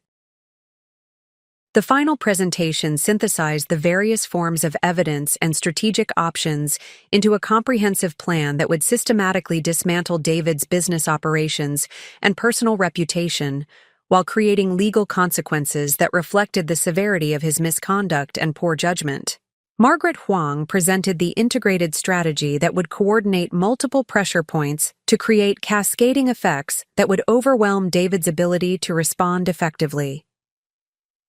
The final presentation synthesized the various forms of evidence and strategic options into a comprehensive plan that would systematically dismantle David's business operations and personal reputation while creating legal consequences that reflected the severity of his misconduct and poor judgment. Margaret Huang presented the integrated strategy that would coordinate multiple pressure points to create cascading effects that would overwhelm David's ability to respond effectively.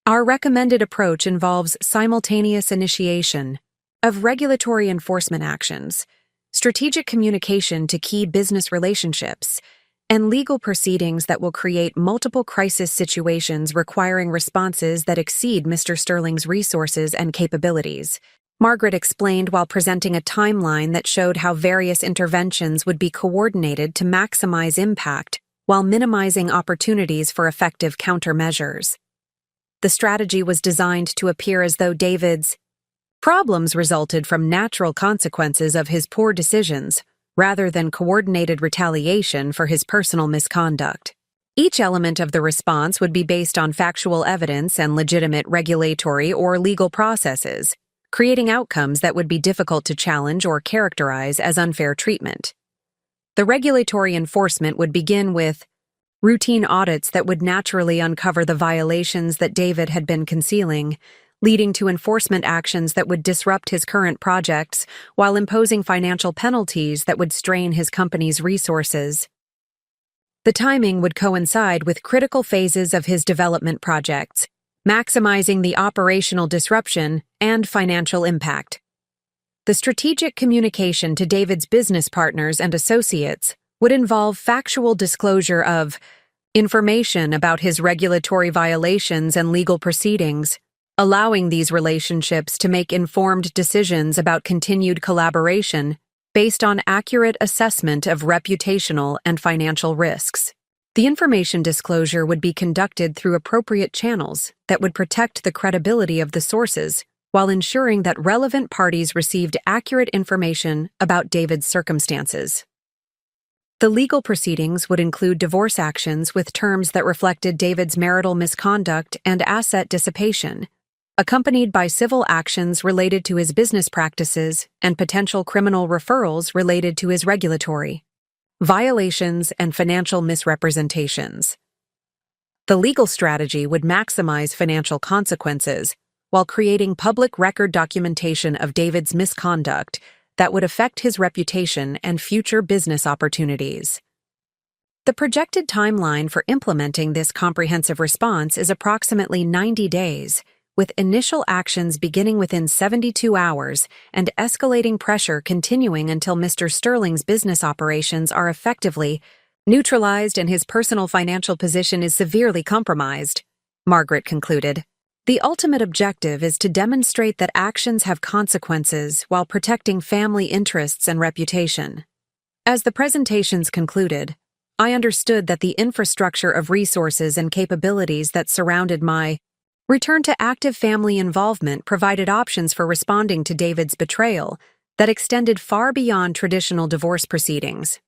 Our recommended approach involves simultaneous initiation of regulatory enforcement actions, strategic communication to key business relationships, and legal proceedings that will create multiple crisis situations requiring responses that exceed Mr. Sterling's resources and capabilities. Margaret explained while presenting a timeline that showed how various interventions would be coordinated to maximize impact while minimizing opportunities for effective countermeasures. The strategy was designed to appear as though David's problems resulted from natural consequences of his poor decisions, rather than coordinated retaliation for his personal misconduct. Each element of the response would be based on factual evidence and legitimate regulatory or legal processes, creating outcomes that would be difficult to challenge or characterize as unfair treatment. The regulatory enforcement would begin with routine audits that would naturally uncover the violations that David had been concealing, leading to enforcement actions that would disrupt his current projects while imposing financial penalties that would strain his company's resources. The timing would coincide with critical phases of his development projects, maximizing the operational disruption and financial impact. The strategic communication to David's business partners and associates would involve factual disclosure of information about his regulatory violations and legal proceedings, allowing these relationships to make informed decisions about continued collaboration based on accurate assessment of reputational and financial risks. The information disclosure would be conducted through appropriate channels that would protect the credibility of the sources while ensuring that relevant parties received accurate information about David's circumstances. The legal proceedings would include divorce actions with terms that reflected David's marital misconduct and asset dissipation, accompanied by civil actions related to his business practices and potential criminal referrals related to his regulatory violations and financial misrepresentations. The legal strategy would maximize financial consequences while creating public record documentation of David's misconduct that would affect his reputation and future business opportunities. The projected timeline for implementing this comprehensive response is approximately 90 days, with initial actions beginning within 72 hours and escalating pressure continuing until Mr. Sterling's business operations are effectively neutralized and his personal financial position is severely compromised, Margaret concluded. The ultimate objective is to demonstrate that actions have consequences while protecting family interests and reputation. As the presentations concluded, I understood that the infrastructure of resources and capabilities that surrounded my return to active family involvement provided options for responding to David's betrayal that extended far beyond traditional divorce proceedings.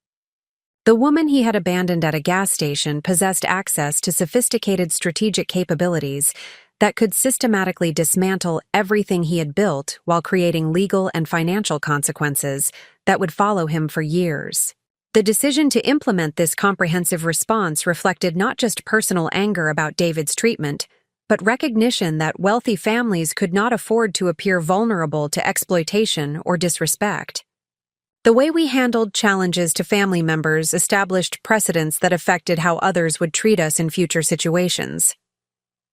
The woman he had abandoned at a gas station possessed access to sophisticated strategic capabilities that could systematically dismantle everything he had built while creating legal and financial consequences that would follow him for years. The decision to implement this comprehensive response reflected not just personal anger about David's treatment, but recognition that wealthy families could not afford to appear vulnerable to exploitation or disrespect. The way we handled challenges to family members established precedents that affected how others would treat us in future situations.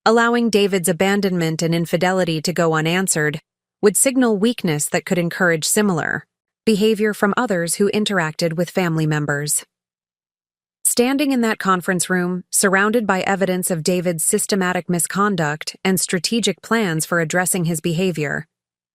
Allowing David's abandonment and infidelity to go unanswered would signal weakness that could encourage similar behavior from others who interacted with family members. Standing in that conference room, surrounded by evidence of David's systematic misconduct and strategic plans for addressing his behavior,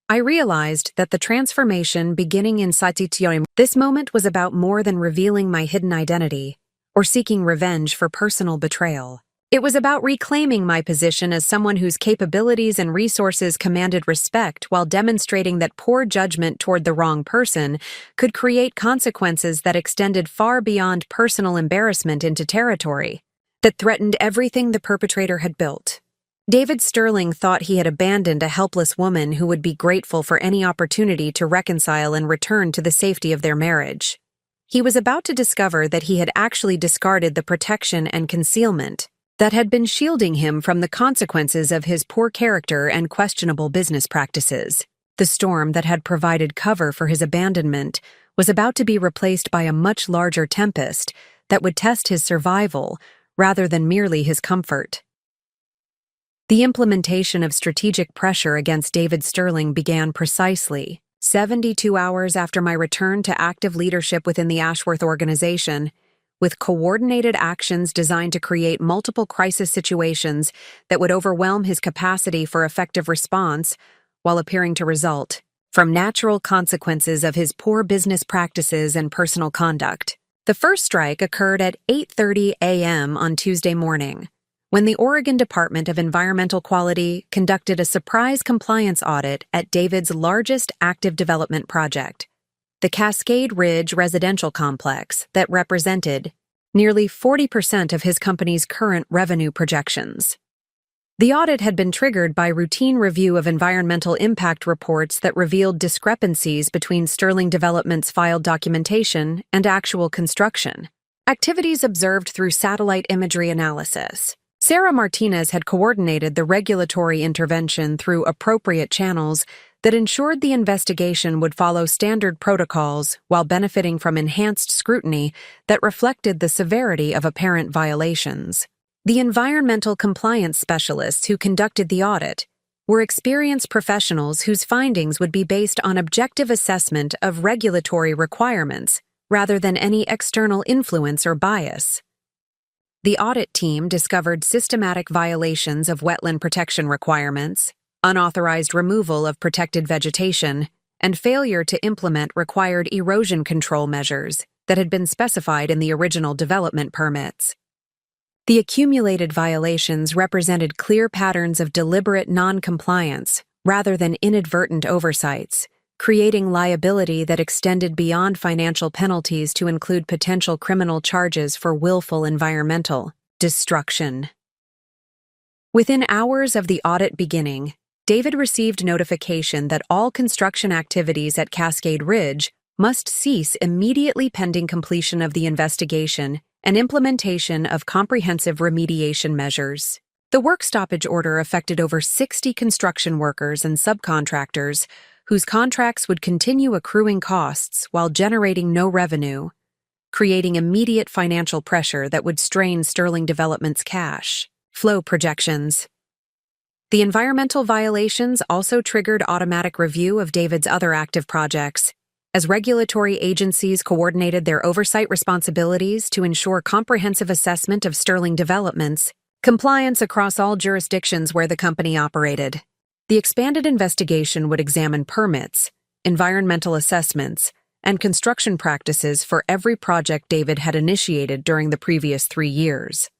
I realized that the transformation beginning in Satitione, this moment was about more than revealing my hidden identity or seeking revenge for personal betrayal. It was about reclaiming my position as someone whose capabilities and resources commanded respect while demonstrating that poor judgment toward the wrong person could create consequences that extended far beyond personal embarrassment into territory that threatened everything the perpetrator had built. David Sterling thought he had abandoned a helpless woman who would be grateful for any opportunity to reconcile and return to the safety of their marriage. He was about to discover that he had actually discarded the protection and concealment that had been shielding him from the consequences of his poor character and questionable business practices. The storm that had provided cover for his abandonment was about to be replaced by a much larger tempest that would test his survival rather than merely his comfort. The implementation of strategic pressure against David Sterling began precisely 72 hours after my return to active leadership within the Ashworth organization, with coordinated actions designed to create multiple crisis situations that would overwhelm his capacity for effective response while appearing to result from natural consequences of his poor business practices and personal conduct. The first strike occurred at 8:30 a.m. on Tuesday morning, when the Oregon Department of Environmental Quality conducted a surprise compliance audit at David's largest active development project, the Cascade Ridge residential complex that represented nearly 40% of his company's current revenue projections. The audit had been triggered by routine review of environmental impact reports that revealed discrepancies between Sterling Development's filed documentation and actual construction. Activities observed through satellite imagery analysis. Sarah Martinez had coordinated the regulatory intervention through appropriate channels that ensured the investigation would follow standard protocols while benefiting from enhanced scrutiny that reflected the severity of apparent violations. The environmental compliance specialists who conducted the audit were experienced professionals whose findings would be based on objective assessment of regulatory requirements rather than any external influence or bias. The audit team discovered systematic violations of wetland protection requirements, unauthorized removal of protected vegetation, and failure to implement required erosion control measures that had been specified in the original development permits. The accumulated violations represented clear patterns of deliberate non-compliance rather than inadvertent oversights, creating liability that extended beyond financial penalties to include potential criminal charges for willful environmental destruction. Within hours of the audit beginning, David received notification that all construction activities at Cascade Ridge must cease immediately pending completion of the investigation and implementation of comprehensive remediation measures. The work stoppage order affected over 60 construction workers and subcontractors whose contracts would continue accruing costs while generating no revenue, creating immediate financial pressure that would strain Sterling Development's cash flow projections. The environmental violations also triggered automatic review of David's other active projects, as regulatory agencies coordinated their oversight responsibilities to ensure comprehensive assessment of Sterling Development's compliance across all jurisdictions where the company operated. The expanded investigation would examine permits, environmental assessments, and construction practices for every project David had initiated during the previous 3 years.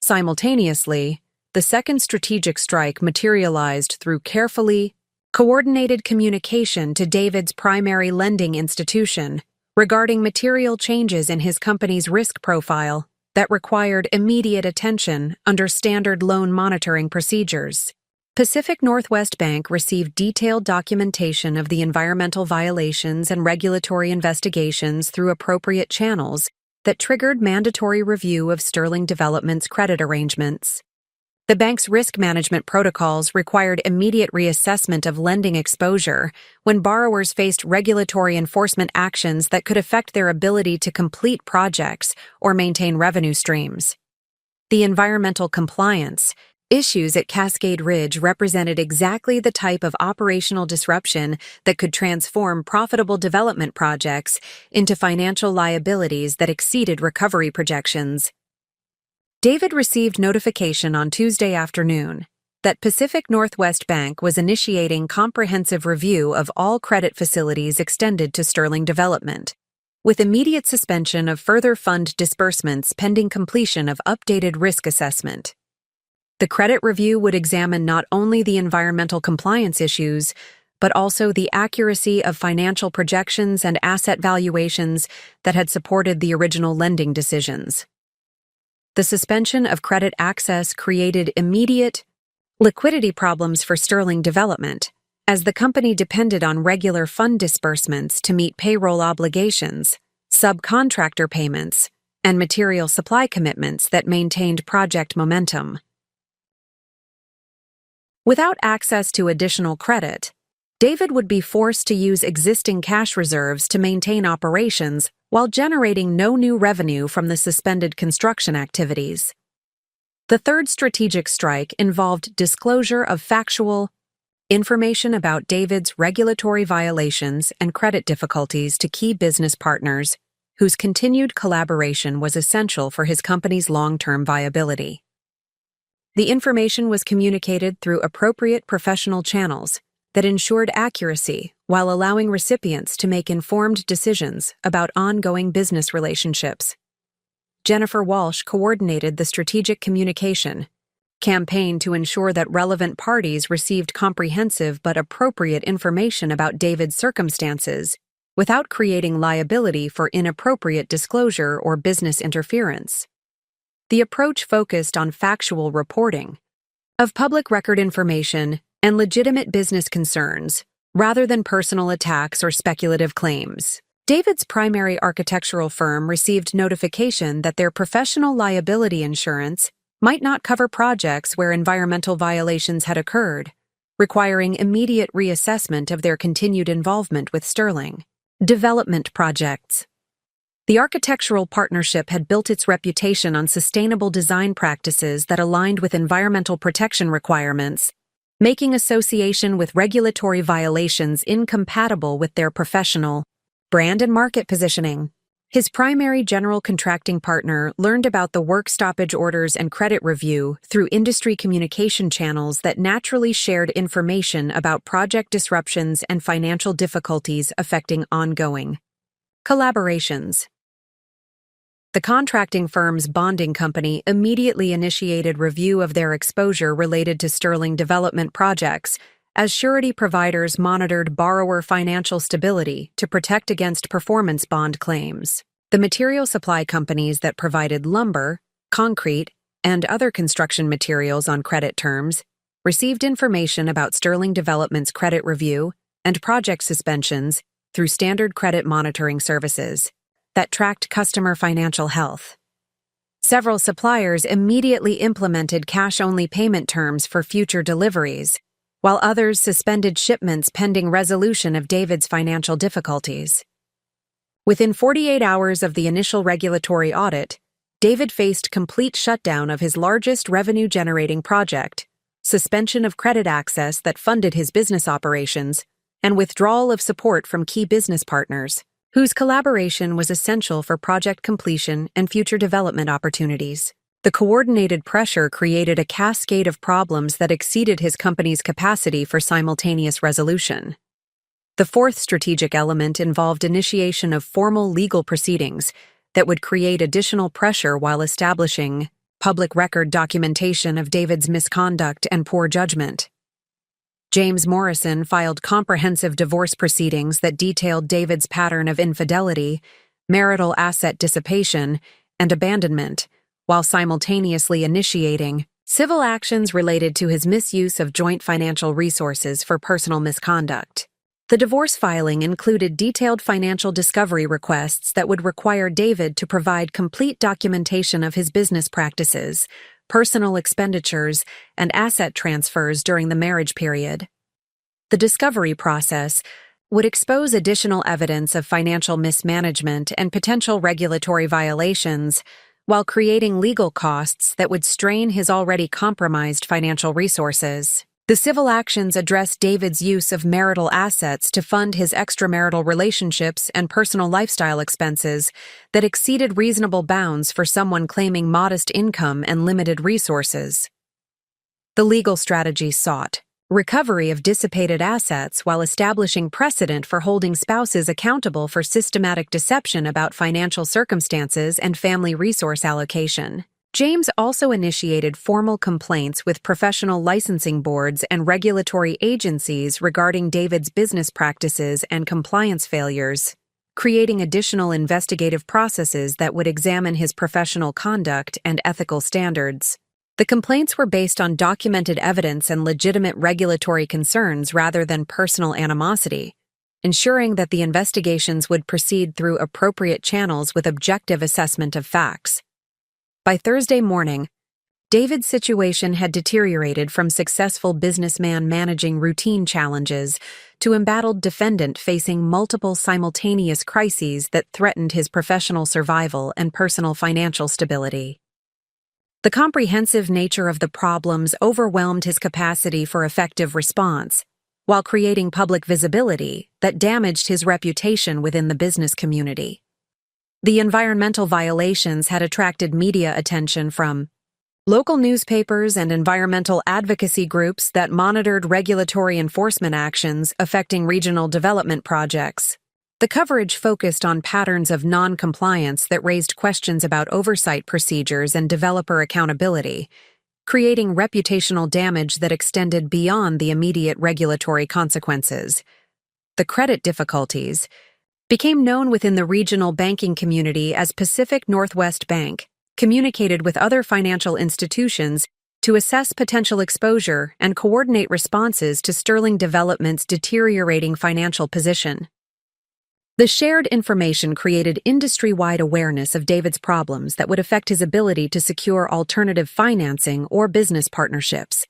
Simultaneously, the second strategic strike materialized through carefully coordinated communication to David's primary lending institution, regarding material changes in his company's risk profile that required immediate attention under standard loan monitoring procedures. Pacific Northwest Bank received detailed documentation of the environmental violations and regulatory investigations through appropriate channels that triggered mandatory review of Sterling Development's credit arrangements. The bank's risk management protocols required immediate reassessment of lending exposure when borrowers faced regulatory enforcement actions that could affect their ability to complete projects or maintain revenue streams. The environmental compliance issues at Cascade Ridge represented exactly the type of operational disruption that could transform profitable development projects into financial liabilities that exceeded recovery projections. David received notification on Tuesday afternoon that Pacific Northwest Bank was initiating comprehensive review of all credit facilities extended to Sterling Development, with immediate suspension of further fund disbursements pending completion of updated risk assessment. The credit review would examine not only the environmental compliance issues, but also the accuracy of financial projections and asset valuations that had supported the original lending decisions. The suspension of credit access created immediate liquidity problems for Sterling Development, as the company depended on regular fund disbursements to meet payroll obligations, subcontractor payments, and material supply commitments that maintained project momentum. Without access to additional credit, David would be forced to use existing cash reserves to maintain operations while generating no new revenue from the suspended construction activities. The third strategic strike involved disclosure of factual information about David's regulatory violations and credit difficulties to key business partners, whose continued collaboration was essential for his company's long-term viability. The information was communicated through appropriate professional channels that ensured accuracy while allowing recipients to make informed decisions about ongoing business relationships. Jennifer Walsh coordinated the strategic communication campaign to ensure that relevant parties received comprehensive but appropriate information about David's circumstances without creating liability for inappropriate disclosure or business interference. The approach focused on factual reporting of public record information and legitimate business concerns, rather than personal attacks or speculative claims. David's primary architectural firm received notification that their professional liability insurance might not cover projects where environmental violations had occurred, requiring immediate reassessment of their continued involvement with Sterling Development projects. The architectural partnership had built its reputation on sustainable design practices that aligned with environmental protection requirements, making association with regulatory violations incompatible with their professional brand and market positioning. His primary general contracting partner learned about the work stoppage orders and credit review through industry communication channels that naturally shared information about project disruptions and financial difficulties affecting ongoing collaborations. The contracting firm's bonding company immediately initiated review of their exposure related to Sterling Development projects, as surety providers monitored borrower financial stability to protect against performance bond claims. The material supply companies that provided lumber, concrete, and other construction materials on credit terms received information about Sterling Development's credit review and project suspensions through standard credit monitoring services that tracked customer financial health. Several suppliers immediately implemented cash-only payment terms for future deliveries, while others suspended shipments pending resolution of David's financial difficulties. Within 48 hours of the initial regulatory audit, David faced complete shutdown of his largest revenue-generating project, suspension of credit access that funded his business operations, and withdrawal of support from key business partners, whose collaboration was essential for project completion and future development opportunities. The coordinated pressure created a cascade of problems that exceeded his company's capacity for simultaneous resolution. The fourth strategic element involved initiation of formal legal proceedings that would create additional pressure while establishing public record documentation of David's misconduct and poor judgment. James Morrison filed comprehensive divorce proceedings that detailed David's pattern of infidelity, marital asset dissipation, and abandonment, while simultaneously initiating civil actions related to his misuse of joint financial resources for personal misconduct. The divorce filing included detailed financial discovery requests that would require David to provide complete documentation of his business practices, personal expenditures, and asset transfers during the marriage period. The discovery process would expose additional evidence of financial mismanagement and potential regulatory violations, while creating legal costs that would strain his already compromised financial resources. The civil actions addressed David's use of marital assets to fund his extramarital relationships and personal lifestyle expenses that exceeded reasonable bounds for someone claiming modest income and limited resources. The legal strategy sought recovery of dissipated assets while establishing precedent for holding spouses accountable for systematic deception about financial circumstances and family resource allocation. James also initiated formal complaints with professional licensing boards and regulatory agencies regarding David's business practices and compliance failures, creating additional investigative processes that would examine his professional conduct and ethical standards. The complaints were based on documented evidence and legitimate regulatory concerns rather than personal animosity, ensuring that the investigations would proceed through appropriate channels with objective assessment of facts. By Thursday morning, David's situation had deteriorated from successful businessman managing routine challenges to embattled defendant facing multiple simultaneous crises that threatened his professional survival and personal financial stability. The comprehensive nature of the problems overwhelmed his capacity for effective response, while creating public visibility that damaged his reputation within the business community. The environmental violations had attracted media attention from local newspapers and environmental advocacy groups that monitored regulatory enforcement actions affecting regional development projects. The coverage focused on patterns of non-compliance that raised questions about oversight procedures and developer accountability, creating reputational damage that extended beyond the immediate regulatory consequences. The credit difficulties became known within the regional banking community as Pacific Northwest Bank, communicated with other financial institutions to assess potential exposure and coordinate responses to Sterling Development's deteriorating financial position. The shared information created industry-wide awareness of David's problems that would affect his ability to secure alternative financing or business partnerships.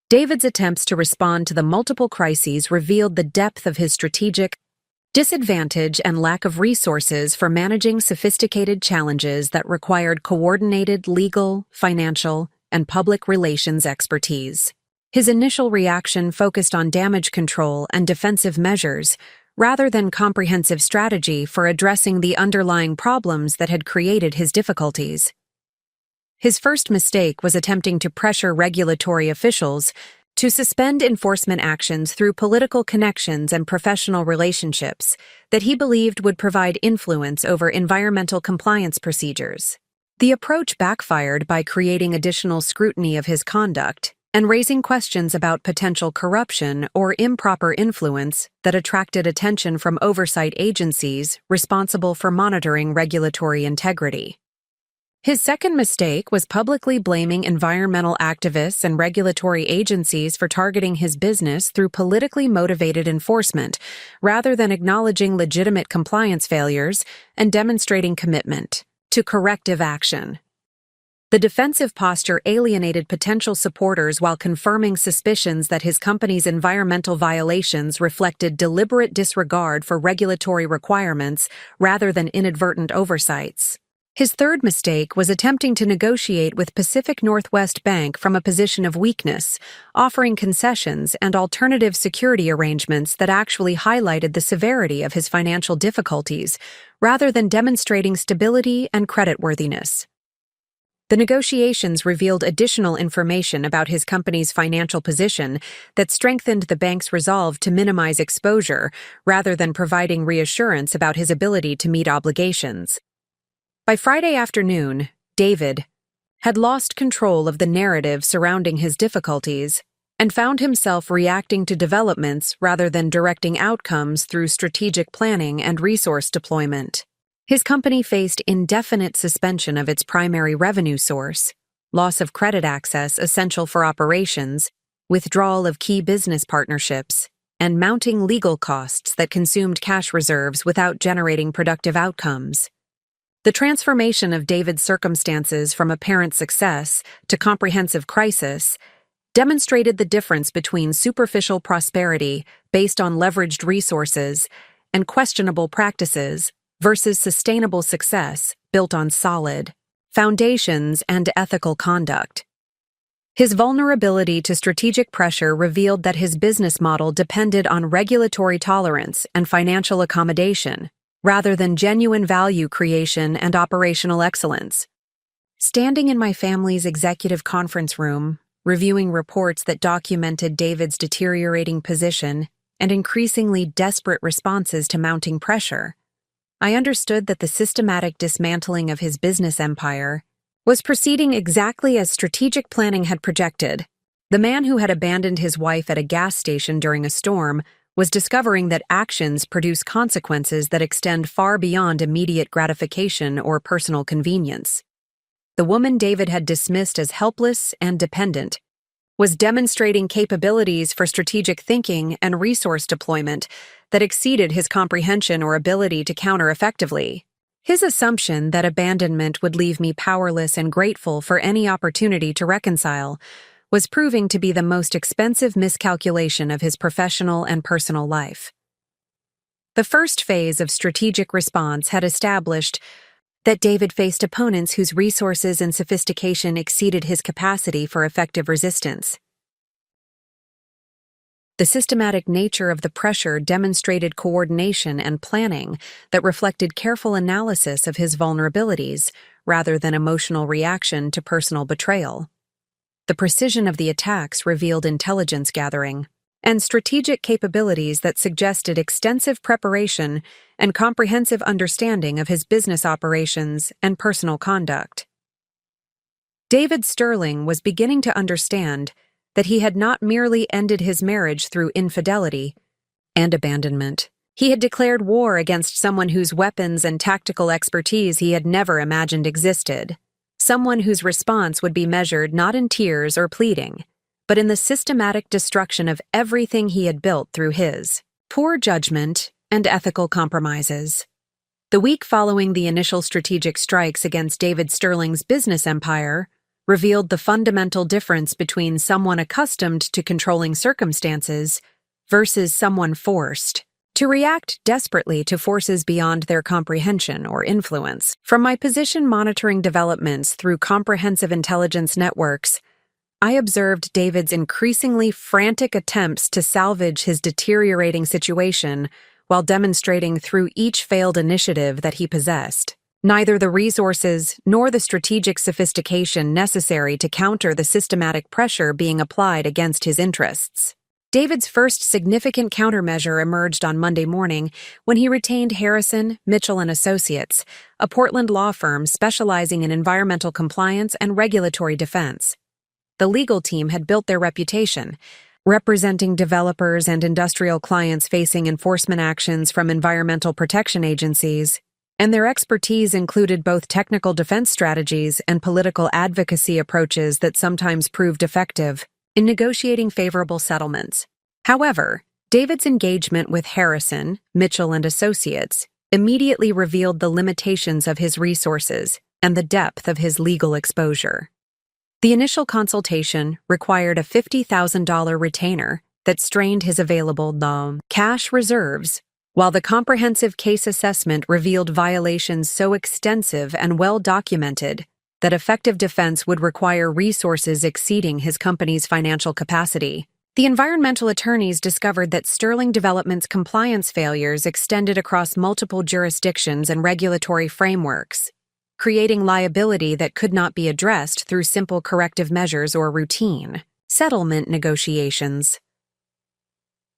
David's attempts to respond to the multiple crises revealed the depth of his strategic disadvantage and lack of resources for managing sophisticated challenges that required coordinated legal, financial, and public relations expertise. His initial reaction focused on damage control and defensive measures, rather than comprehensive strategy for addressing the underlying problems that had created his difficulties. His first mistake was attempting to pressure regulatory officials to suspend enforcement actions through political connections and professional relationships that he believed would provide influence over environmental compliance procedures. The approach backfired by creating additional scrutiny of his conduct and raising questions about potential corruption or improper influence that attracted attention from oversight agencies responsible for monitoring regulatory integrity. His second mistake was publicly blaming environmental activists and regulatory agencies for targeting his business through politically motivated enforcement, rather than acknowledging legitimate compliance failures and demonstrating commitment to corrective action. The defensive posture alienated potential supporters while confirming suspicions that his company's environmental violations reflected deliberate disregard for regulatory requirements rather than inadvertent oversights. His third mistake was attempting to negotiate with Pacific Northwest Bank from a position of weakness, offering concessions and alternative security arrangements that actually highlighted the severity of his financial difficulties, rather than demonstrating stability and creditworthiness. The negotiations revealed additional information about his company's financial position that strengthened the bank's resolve to minimize exposure, rather than providing reassurance about his ability to meet obligations. By Friday afternoon, David had lost control of the narrative surrounding his difficulties and found himself reacting to developments rather than directing outcomes through strategic planning and resource deployment. His company faced indefinite suspension of its primary revenue source, loss of credit access essential for operations, withdrawal of key business partnerships, and mounting legal costs that consumed cash reserves without generating productive outcomes. The transformation of David's circumstances from apparent success to comprehensive crisis demonstrated the difference between superficial prosperity based on leveraged resources and questionable practices versus sustainable success built on solid foundations and ethical conduct. His vulnerability to strategic pressure revealed that his business model depended on regulatory tolerance and financial accommodation, rather than genuine value creation and operational excellence. Standing in my family's executive conference room, reviewing reports that documented David's deteriorating position and increasingly desperate responses to mounting pressure, I understood that the systematic dismantling of his business empire was proceeding exactly as strategic planning had projected. The man who had abandoned his wife at a gas station during a storm was discovering that actions produce consequences that extend far beyond immediate gratification or personal convenience. The woman David had dismissed as helpless and dependent was demonstrating capabilities for strategic thinking and resource deployment that exceeded his comprehension or ability to counter effectively. His assumption that abandonment would leave me powerless and grateful for any opportunity to reconcile was proving to be the most expensive miscalculation of his professional and personal life. The first phase of strategic response had established that David faced opponents whose resources and sophistication exceeded his capacity for effective resistance. The systematic nature of the pressure demonstrated coordination and planning that reflected careful analysis of his vulnerabilities rather than emotional reaction to personal betrayal. The precision of the attacks revealed intelligence gathering and strategic capabilities that suggested extensive preparation and comprehensive understanding of his business operations and personal conduct. David Sterling was beginning to understand that he had not merely ended his marriage through infidelity and abandonment. He had declared war against someone whose weapons and tactical expertise he had never imagined existed, someone whose response would be measured not in tears or pleading, but in the systematic destruction of everything he had built through his poor judgment and ethical compromises. The week following the initial strategic strikes against David Sterling's business empire revealed the fundamental difference between someone accustomed to controlling circumstances versus someone forced to react desperately to forces beyond their comprehension or influence. From my position monitoring developments through comprehensive intelligence networks, I observed David's increasingly frantic attempts to salvage his deteriorating situation while demonstrating through each failed initiative that he possessed neither the resources nor the strategic sophistication necessary to counter the systematic pressure being applied against his interests. David's first significant countermeasure emerged on Monday morning when he retained Harrison, Mitchell & Associates, a Portland law firm specializing in environmental compliance and regulatory defense. The legal team had built their reputation, representing developers and industrial clients facing enforcement actions from environmental protection agencies, and their expertise included both technical defense strategies and political advocacy approaches that sometimes proved effective in negotiating favorable settlements. However, David's engagement with Harrison, Mitchell & Associates immediately revealed the limitations of his resources and the depth of his legal exposure. The initial consultation required a $50,000 retainer that strained his available cash reserves, while the comprehensive case assessment revealed violations so extensive and well-documented that effective defense would require resources exceeding his company's financial capacity. The environmental attorneys discovered that Sterling Development's compliance failures extended across multiple jurisdictions and regulatory frameworks, creating liability that could not be addressed through simple corrective measures or routine settlement negotiations.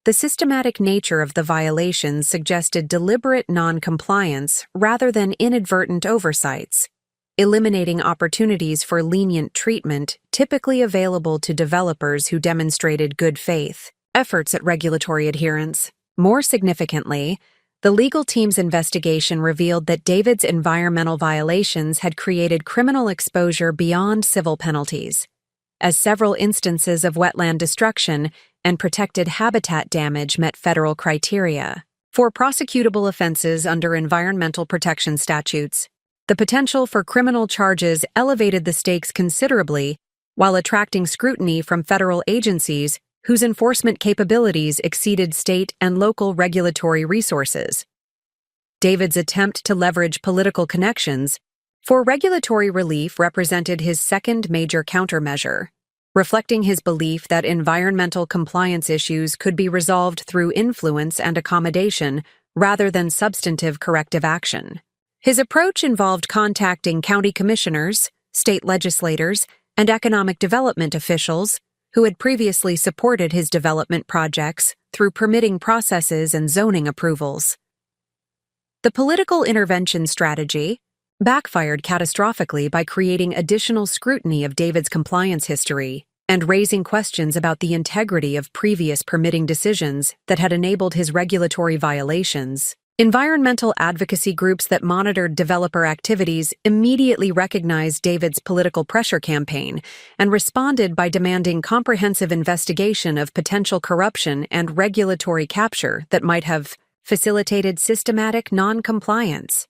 The systematic nature of the violations suggested deliberate non-compliance rather than inadvertent oversights. eliminating opportunities for lenient treatment typically available to developers who demonstrated good faith efforts at regulatory adherence. More significantly, the legal team's investigation revealed that David's environmental violations had created criminal exposure beyond civil penalties, as several instances of wetland destruction and protected habitat damage met federal criteria for prosecutable offenses under environmental protection statutes. The potential for criminal charges elevated the stakes considerably while attracting scrutiny from federal agencies whose enforcement capabilities exceeded state and local regulatory resources. David's attempt to leverage political connections for regulatory relief represented his second major countermeasure, reflecting his belief that environmental compliance issues could be resolved through influence and accommodation rather than substantive corrective action. His approach involved contacting county commissioners, state legislators, and economic development officials who had previously supported his development projects through permitting processes and zoning approvals. The political intervention strategy backfired catastrophically by creating additional scrutiny of David's compliance history and raising questions about the integrity of previous permitting decisions that had enabled his regulatory violations. Environmental advocacy groups that monitored developer activities immediately recognized David's political pressure campaign and responded by demanding comprehensive investigation of potential corruption and regulatory capture that might have facilitated systematic non-compliance.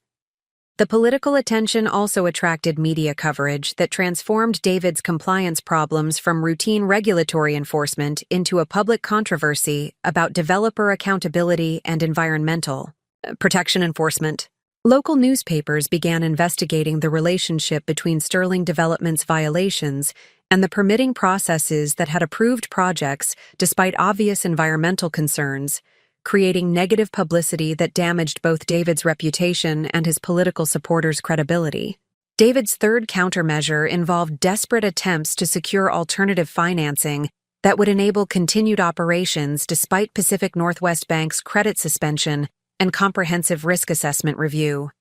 The political attention also attracted media coverage that transformed David's compliance problems from routine regulatory enforcement into a public controversy about developer accountability and environmental protection enforcement. Local newspapers began investigating the relationship between Sterling Development's violations and the permitting processes that had approved projects despite obvious environmental concerns, creating negative publicity that damaged both David's reputation and his political supporters' credibility. David's third countermeasure involved desperate attempts to secure alternative financing that would enable continued operations despite Pacific Northwest Bank's credit suspension and comprehensive risk assessment review.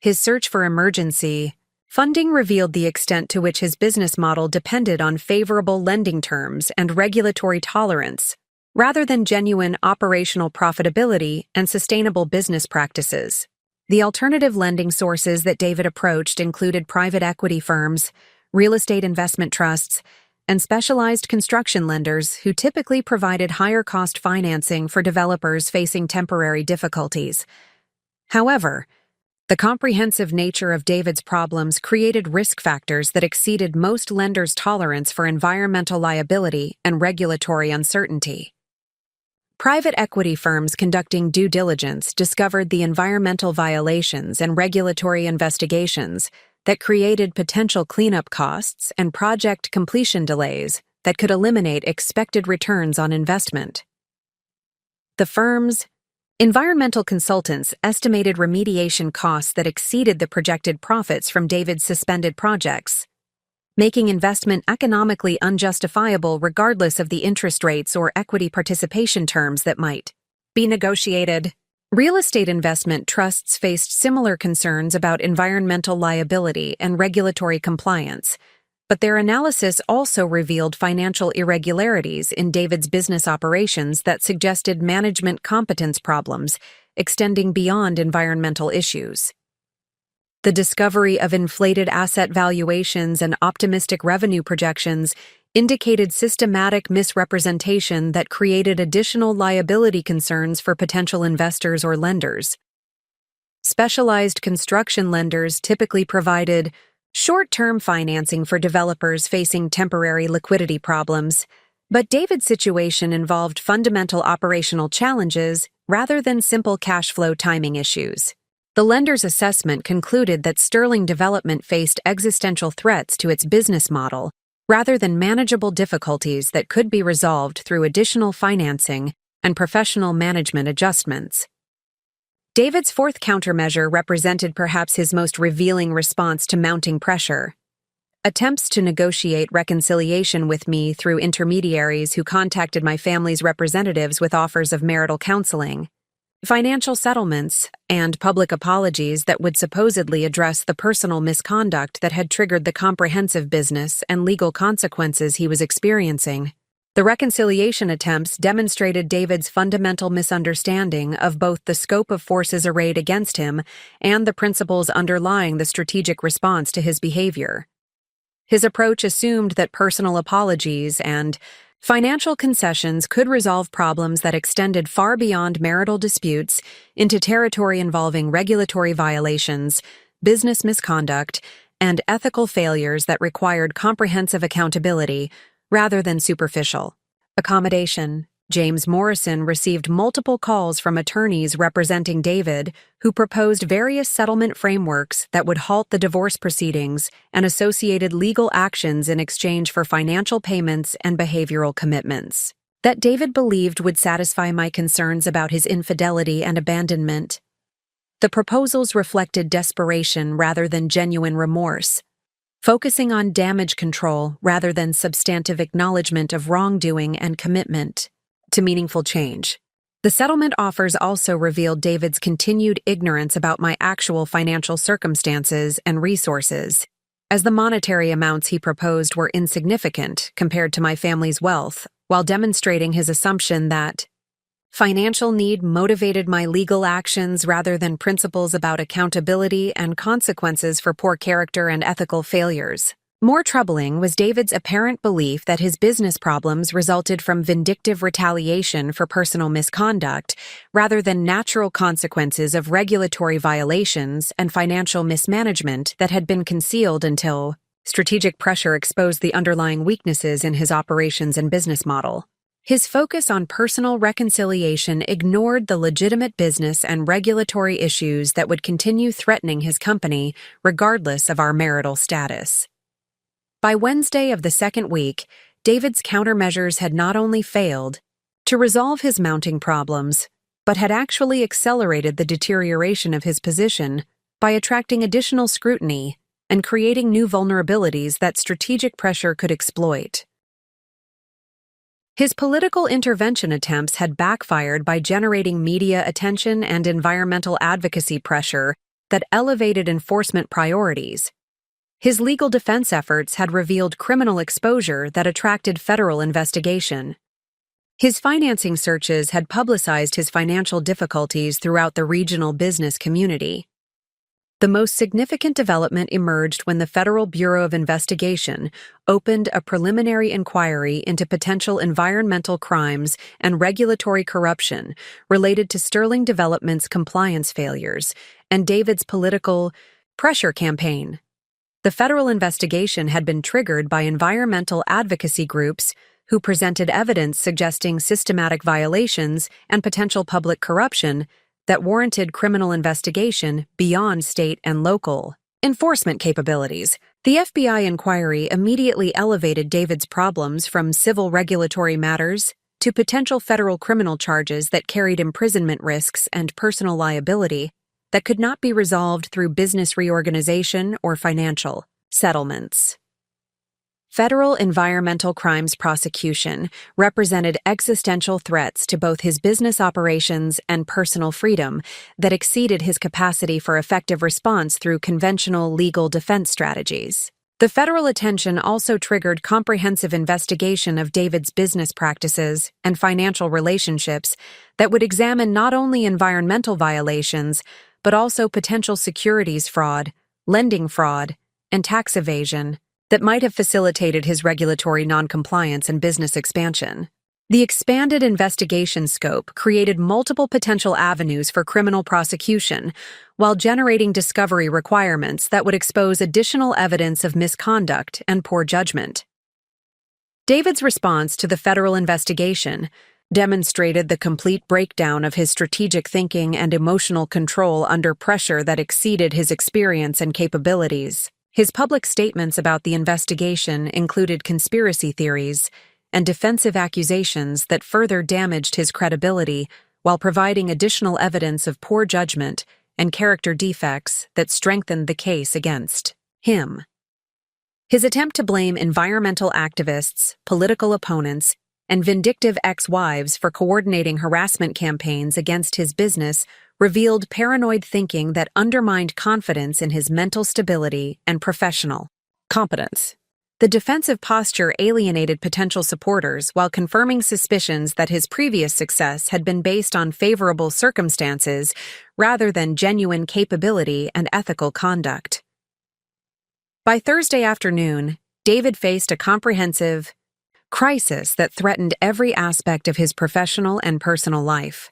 His search for emergency funding revealed the extent to which his business model depended on favorable lending terms and regulatory tolerance, rather than genuine operational profitability and sustainable business practices. The alternative lending sources that David approached included private equity firms, real estate investment trusts, and specialized construction lenders who typically provided higher-cost financing for developers facing temporary difficulties. However, the comprehensive nature of David's problems created risk factors that exceeded most lenders' tolerance for environmental liability and regulatory uncertainty. Private equity firms conducting due diligence discovered the environmental violations and regulatory investigations that created potential cleanup costs and project completion delays that could eliminate expected returns on investment. The firm's environmental consultants estimated remediation costs that exceeded the projected profits from David's suspended projects, making investment economically unjustifiable regardless of the interest rates or equity participation terms that might be negotiated. Real estate investment trusts faced similar concerns about environmental liability and regulatory compliance, but their analysis also revealed financial irregularities in David's business operations that suggested management competence problems extending beyond environmental issues. The discovery of inflated asset valuations and optimistic revenue projections indicated systematic misrepresentation that created additional liability concerns for potential investors or lenders. Specialized construction lenders typically provided short-term financing for developers facing temporary liquidity problems, but David's situation involved fundamental operational challenges rather than simple cash flow timing issues. The lender's assessment concluded that Sterling Development faced existential threats to its business model rather than manageable difficulties that could be resolved through additional financing and professional management adjustments. David's fourth countermeasure represented perhaps his most revealing response to mounting pressure. Attempts to negotiate reconciliation with me through intermediaries who contacted my family's representatives with offers of marital counseling. financial settlements, and public apologies that would supposedly address the personal misconduct that had triggered the comprehensive business and legal consequences he was experiencing. The reconciliation attempts demonstrated David's fundamental misunderstanding of both the scope of forces arrayed against him and the principles underlying the strategic response to his behavior. His approach assumed that personal apologies and financial concessions could resolve problems that extended far beyond marital disputes into territory involving regulatory violations, business misconduct, and ethical failures that required comprehensive accountability rather than superficial accommodation. James Morrison received multiple calls from attorneys representing David who proposed various settlement frameworks that would halt the divorce proceedings and associated legal actions in exchange for financial payments and behavioral commitments that David believed would satisfy my concerns about his infidelity and abandonment. The proposals reflected desperation rather than genuine remorse, focusing on damage control rather than substantive acknowledgement of wrongdoing and commitment to meaningful change. The settlement offers also revealed David's continued ignorance about my actual financial circumstances and resources, as the monetary amounts he proposed were insignificant compared to my family's wealth, while demonstrating his assumption that financial need motivated my legal actions rather than principles about accountability and consequences for poor character and ethical failures. More troubling was David's apparent belief that his business problems resulted from vindictive retaliation for personal misconduct rather than natural consequences of regulatory violations and financial mismanagement that had been concealed until strategic pressure exposed the underlying weaknesses in his operations and business model. His focus on personal reconciliation ignored the legitimate business and regulatory issues that would continue threatening his company regardless of our marital status. By Wednesday of the second week, David's countermeasures had not only failed to resolve his mounting problems, but had actually accelerated the deterioration of his position by attracting additional scrutiny and creating new vulnerabilities that strategic pressure could exploit. His political intervention attempts had backfired by generating media attention and environmental advocacy pressure that elevated enforcement priorities. His legal defense efforts had revealed criminal exposure that attracted federal investigation. His financing searches had publicized his financial difficulties throughout the regional business community. The most significant development emerged when the Federal Bureau of Investigation opened a preliminary inquiry into potential environmental crimes and regulatory corruption related to Sterling Development's compliance failures and David's political pressure campaign. The federal investigation had been triggered by environmental advocacy groups who presented evidence suggesting systematic violations and potential public corruption that warranted criminal investigation beyond state and local enforcement capabilities. The FBI inquiry immediately elevated David's problems from civil regulatory matters to potential federal criminal charges that carried imprisonment risks and personal liability that could not be resolved through business reorganization or financial settlements. Federal environmental crimes prosecution represented existential threats to both his business operations and personal freedom that exceeded his capacity for effective response through conventional legal defense strategies. The federal attention also triggered comprehensive investigation of David's business practices and financial relationships that would examine not only environmental violations, but also potential securities fraud, lending fraud, and tax evasion that might have facilitated his regulatory noncompliance and business expansion. The expanded investigation scope created multiple potential avenues for criminal prosecution, while generating discovery requirements that would expose additional evidence of misconduct and poor judgment. David's response to the federal investigation demonstrated the complete breakdown of his strategic thinking and emotional control under pressure that exceeded his experience and capabilities. His public statements about the investigation included conspiracy theories and defensive accusations that further damaged his credibility while providing additional evidence of poor judgment and character defects that strengthened the case against him. His attempt to blame environmental activists, political opponents, and vindictive ex-wives for coordinating harassment campaigns against his business revealed paranoid thinking that undermined confidence in his mental stability and professional competence. The defensive posture alienated potential supporters while confirming suspicions that his previous success had been based on favorable circumstances rather than genuine capability and ethical conduct. By Thursday afternoon, David faced a comprehensive crisis that threatened every aspect of his professional and personal life.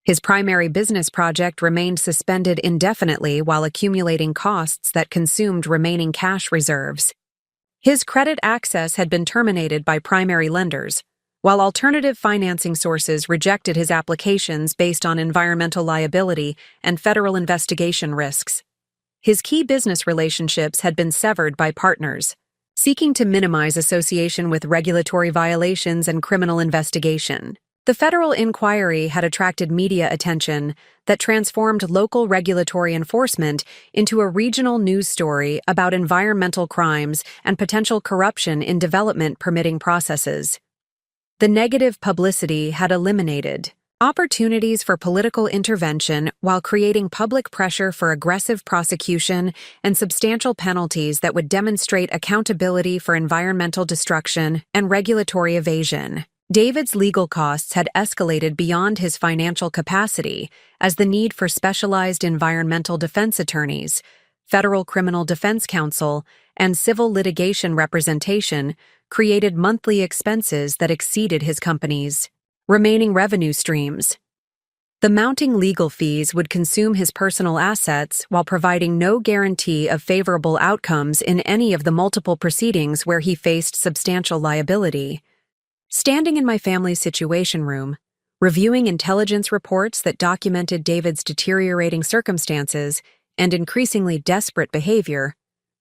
His primary business project remained suspended indefinitely while accumulating costs that consumed remaining cash reserves. His credit access had been terminated by primary lenders, while alternative financing sources rejected his applications based on environmental liability and federal investigation risks. His key business relationships had been severed by partners, seeking to minimize association with regulatory violations and criminal investigation. The federal inquiry had attracted media attention that transformed local regulatory enforcement into a regional news story about environmental crimes and potential corruption in development permitting processes. The negative publicity had eliminated opportunities for political intervention while creating public pressure for aggressive prosecution and substantial penalties that would demonstrate accountability for environmental destruction and regulatory evasion. David's legal costs had escalated beyond his financial capacity as the need for specialized environmental defense attorneys, federal criminal defense counsel, and civil litigation representation created monthly expenses that exceeded his company's remaining revenue streams. The mounting legal fees would consume his personal assets while providing no guarantee of favorable outcomes in any of the multiple proceedings where he faced substantial liability. Standing in my family's situation room, reviewing intelligence reports that documented David's deteriorating circumstances and increasingly desperate behavior,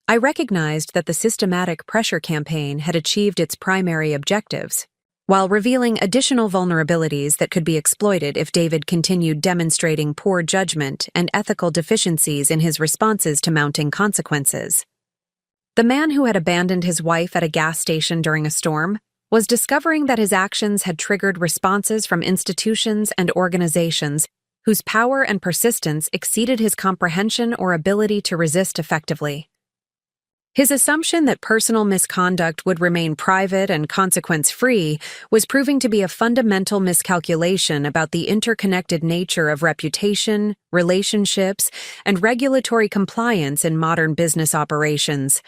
I recognized that the systematic pressure campaign had achieved its primary objectives, while revealing additional vulnerabilities that could be exploited if David continued demonstrating poor judgment and ethical deficiencies in his responses to mounting consequences. The man who had abandoned his wife at a gas station during a storm was discovering that his actions had triggered responses from institutions and organizations whose power and persistence exceeded his comprehension or ability to resist effectively. His assumption that personal misconduct would remain private and consequence-free was proving to be a fundamental miscalculation about the interconnected nature of reputation, relationships, and regulatory compliance in modern business operations.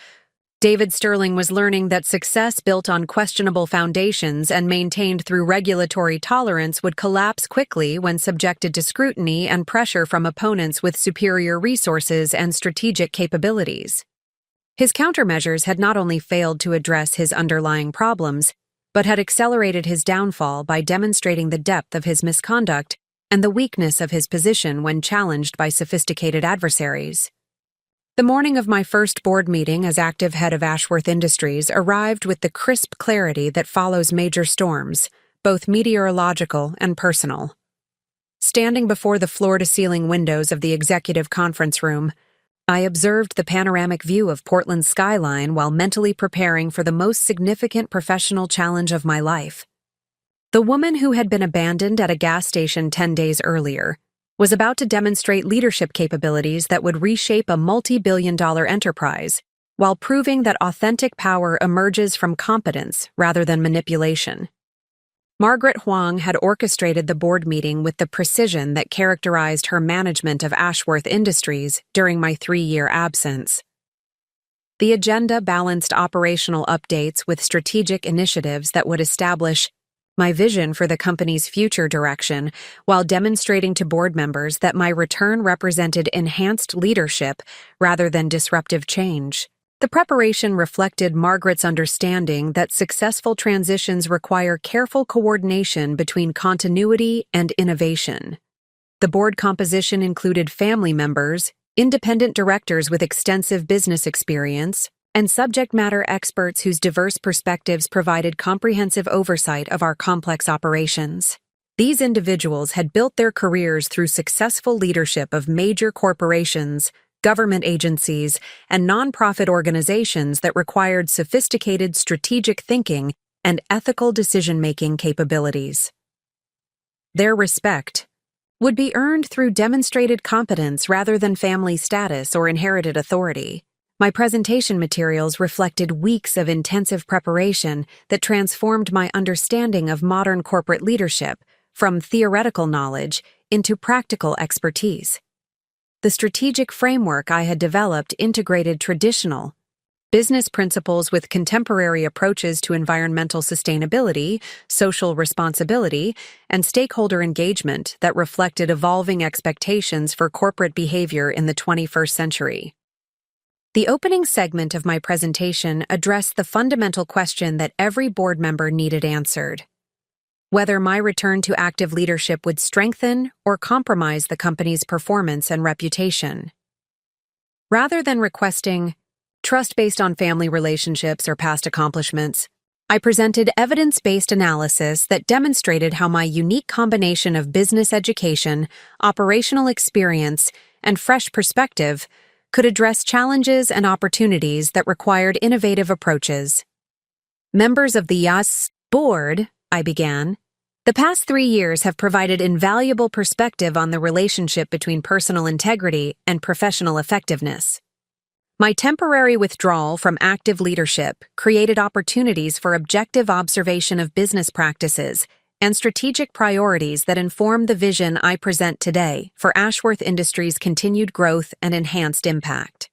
David Sterling was learning that success built on questionable foundations and maintained through regulatory tolerance would collapse quickly when subjected to scrutiny and pressure from opponents with superior resources and strategic capabilities. His countermeasures had not only failed to address his underlying problems, but had accelerated his downfall by demonstrating the depth of his misconduct and the weakness of his position when challenged by sophisticated adversaries. The morning of my first board meeting as active head of Ashworth Industries arrived with the crisp clarity that follows major storms, both meteorological and personal. Standing before the floor-to-ceiling windows of the executive conference room, I observed the panoramic view of Portland's skyline while mentally preparing for the most significant professional challenge of my life. The woman who had been abandoned at a gas station 10 days earlier was about to demonstrate leadership capabilities that would reshape a multi-billion-dollar enterprise, while proving that authentic power emerges from competence rather than manipulation. Margaret Huang had orchestrated the board meeting with the precision that characterized her management of Ashworth Industries during my 3-year absence. The agenda balanced operational updates with strategic initiatives that would establish my vision for the company's future direction, while demonstrating to board members that my return represented enhanced leadership rather than disruptive change. The preparation reflected Margaret's understanding that successful transitions require careful coordination between continuity and innovation. The board composition included family members, independent directors with extensive business experience, and subject matter experts whose diverse perspectives provided comprehensive oversight of our complex operations. These individuals had built their careers through successful leadership of major corporations, government agencies, and nonprofit organizations that required sophisticated strategic thinking and ethical decision-making capabilities. Their respect would be earned through demonstrated competence rather than family status or inherited authority. My presentation materials reflected weeks of intensive preparation that transformed my understanding of modern corporate leadership from theoretical knowledge into practical expertise. The strategic framework I had developed integrated traditional business principles with contemporary approaches to environmental sustainability, social responsibility, and stakeholder engagement that reflected evolving expectations for corporate behavior in the 21st century. The opening segment of my presentation addressed the fundamental question that every board member needed answered: whether my return to active leadership would strengthen or compromise the company's performance and reputation. Rather than requesting trust based on family relationships or past accomplishments, I presented evidence-based analysis that demonstrated how my unique combination of business education, operational experience, and fresh perspective could address challenges and opportunities that required innovative approaches. Members of the YAS board, I began, the past 3 years have provided invaluable perspective on the relationship between personal integrity and professional effectiveness. My temporary withdrawal from active leadership created opportunities for objective observation of business practices and strategic priorities that inform the vision I present today for Ashworth Industries' continued growth and enhanced impact.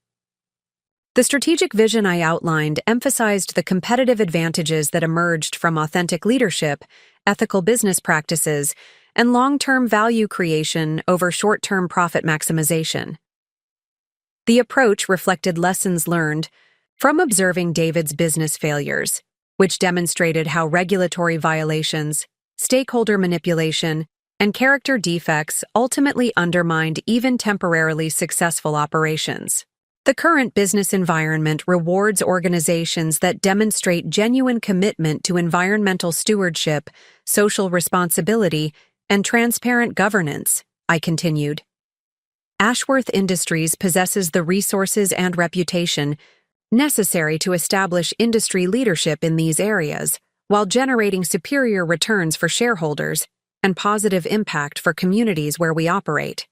The strategic vision I outlined emphasized the competitive advantages that emerged from authentic leadership, ethical business practices, and long-term value creation over short-term profit maximization. The approach reflected lessons learned from observing David's business failures, which demonstrated how regulatory violations, stakeholder manipulation, and character defects ultimately undermined even temporarily successful operations. The current business environment rewards organizations that demonstrate genuine commitment to environmental stewardship, social responsibility, and transparent governance, I continued. Ashworth Industries possesses the resources and reputation necessary to establish industry leadership in these areas, while generating superior returns for shareholders and positive impact for communities where we operate.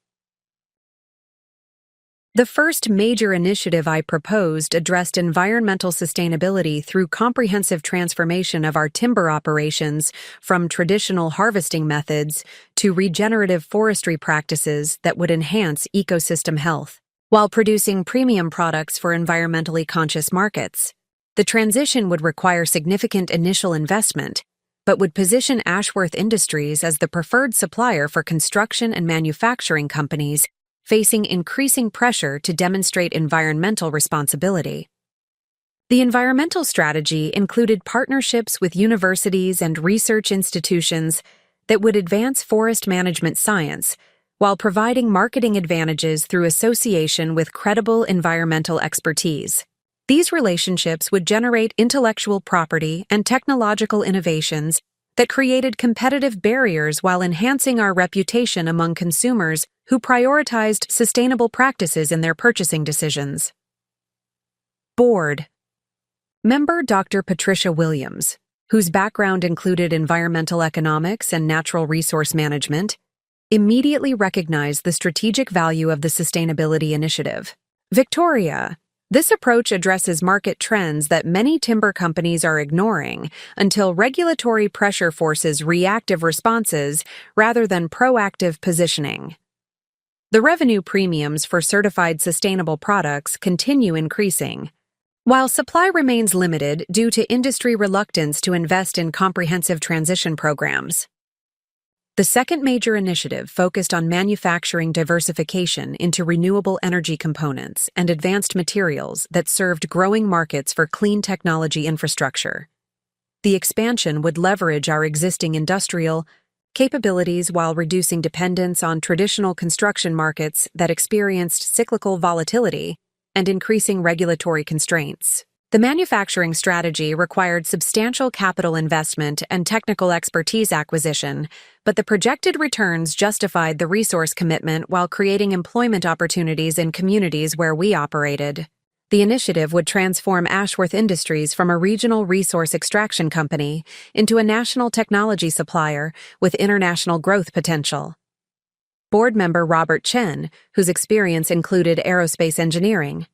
The first major initiative I proposed addressed environmental sustainability through comprehensive transformation of our timber operations from traditional harvesting methods to regenerative forestry practices that would enhance ecosystem health, while producing premium products for environmentally conscious markets. The transition would require significant initial investment, but would position Ashworth Industries as the preferred supplier for construction and manufacturing companies facing increasing pressure to demonstrate environmental responsibility. The environmental strategy included partnerships with universities and research institutions that would advance forest management science while providing marketing advantages through association with credible environmental expertise. These relationships would generate intellectual property and technological innovations that created competitive barriers while enhancing our reputation among consumers who prioritized sustainable practices in their purchasing decisions. Board member Dr. Patricia Williams, whose background included environmental economics and natural resource management, immediately recognized the strategic value of the sustainability initiative. Victoria, this approach addresses market trends that many timber companies are ignoring until regulatory pressure forces reactive responses rather than proactive positioning. The revenue premiums for certified sustainable products continue increasing, while supply remains limited due to industry reluctance to invest in comprehensive transition programs. The second major initiative focused on manufacturing diversification into renewable energy components and advanced materials that served growing markets for clean technology infrastructure. The expansion would leverage our existing industrial capabilities while reducing dependence on traditional construction markets that experienced cyclical volatility and increasing regulatory constraints. The manufacturing strategy required substantial capital investment and technical expertise acquisition, but the projected returns justified the resource commitment while creating employment opportunities in communities where we operated. The initiative would transform Ashworth Industries from a regional resource extraction company into a national technology supplier with international growth potential. Board member Robert Chen, whose experience included aerospace engineering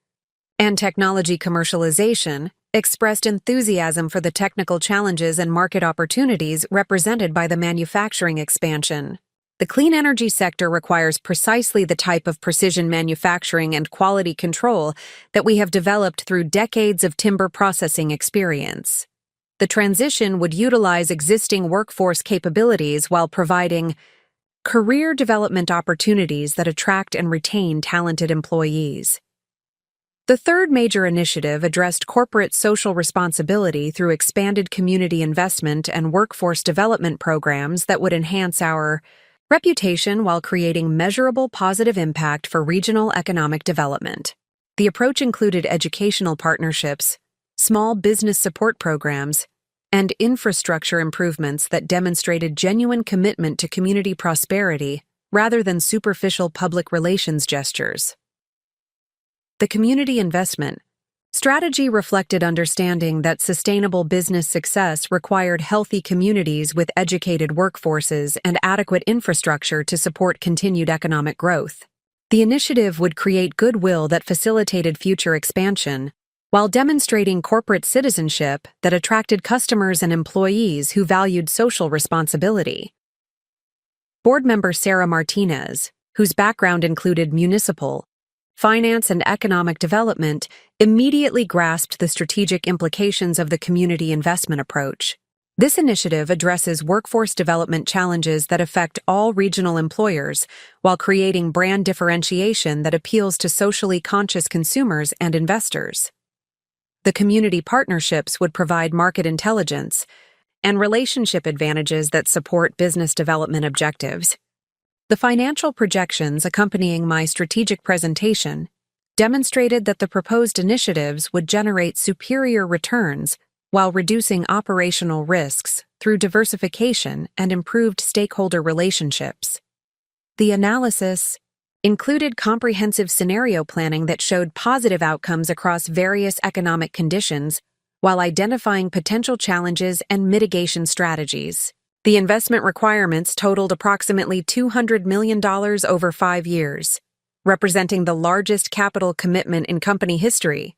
and technology commercialization, expressed enthusiasm for the technical challenges and market opportunities represented by the manufacturing expansion. The clean energy sector requires precisely the type of precision manufacturing and quality control that we have developed through decades of timber processing experience. The transition would utilize existing workforce capabilities while providing career development opportunities that attract and retain talented employees. The third major initiative addressed corporate social responsibility through expanded community investment and workforce development programs that would enhance our reputation while creating measurable positive impact for regional economic development. The approach included educational partnerships, small business support programs, and infrastructure improvements that demonstrated genuine commitment to community prosperity rather than superficial public relations gestures. The community investment strategy reflected understanding that sustainable business success required healthy communities with educated workforces and adequate infrastructure to support continued economic growth. The initiative would create goodwill that facilitated future expansion, while demonstrating corporate citizenship that attracted customers and employees who valued social responsibility. Board member Sarah Martinez, whose background included municipal, finance, and economic development, immediately grasped the strategic implications of the community investment approach. This initiative addresses workforce development challenges that affect all regional employers while creating brand differentiation that appeals to socially conscious consumers and investors. The community partnerships would provide market intelligence and relationship advantages that support business development objectives. The financial projections accompanying my strategic presentation demonstrated that the proposed initiatives would generate superior returns while reducing operational risks through diversification and improved stakeholder relationships. The analysis included comprehensive scenario planning that showed positive outcomes across various economic conditions while identifying potential challenges and mitigation strategies. The investment requirements totaled approximately $200 million over 5 years, representing the largest capital commitment in company history,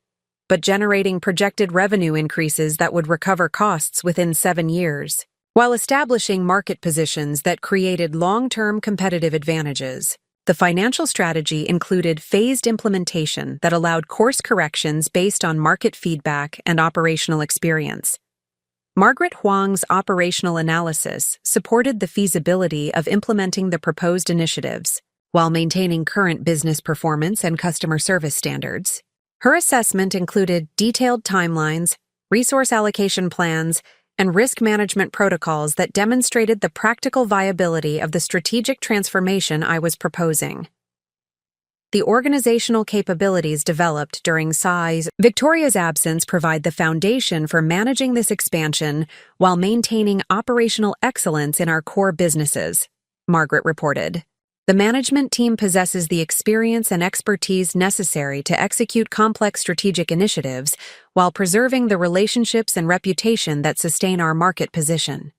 but generating projected revenue increases that would recover costs within 7 years, while establishing market positions that created long-term competitive advantages. The financial strategy included phased implementation that allowed course corrections based on market feedback and operational experience. Margaret Huang's operational analysis supported the feasibility of implementing the proposed initiatives while maintaining current business performance and customer service standards. Her assessment included detailed timelines, resource allocation plans, and risk management protocols that demonstrated the practical viability of the strategic transformation I was proposing. The organizational capabilities developed during Victoria's absence provide the foundation for managing this expansion while maintaining operational excellence in our core businesses, Margaret reported. The management team possesses the experience and expertise necessary to execute complex strategic initiatives while preserving the relationships and reputation that sustain our market position.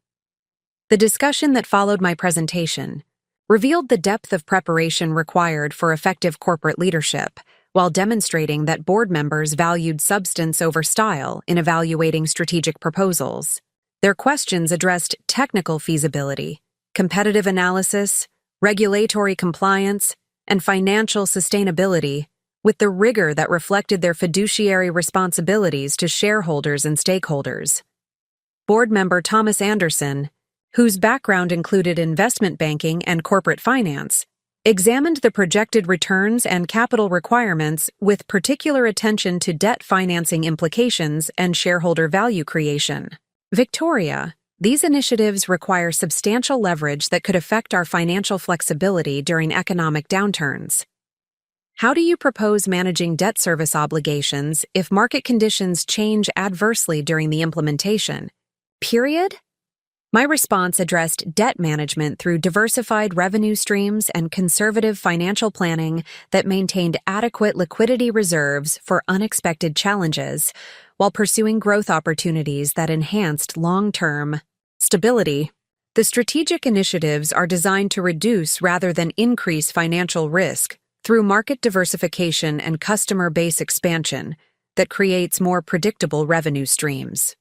The discussion that followed my presentation revealed the depth of preparation required for effective corporate leadership, while demonstrating that board members valued substance over style in evaluating strategic proposals. Their questions addressed technical feasibility, competitive analysis, regulatory compliance, and financial sustainability, with the rigor that reflected their fiduciary responsibilities to shareholders and stakeholders. Board member Thomas Anderson, whose background included investment banking and corporate finance, examined the projected returns and capital requirements with particular attention to debt financing implications and shareholder value creation. Victoria, these initiatives require substantial leverage that could affect our financial flexibility during economic downturns. How do you propose managing debt service obligations if market conditions change adversely during the implementation? Period? My response addressed debt management through diversified revenue streams and conservative financial planning that maintained adequate liquidity reserves for unexpected challenges, while pursuing growth opportunities that enhanced long-term stability. The strategic initiatives are designed to reduce rather than increase financial risk through market diversification and customer base expansion that creates more predictable revenue streams.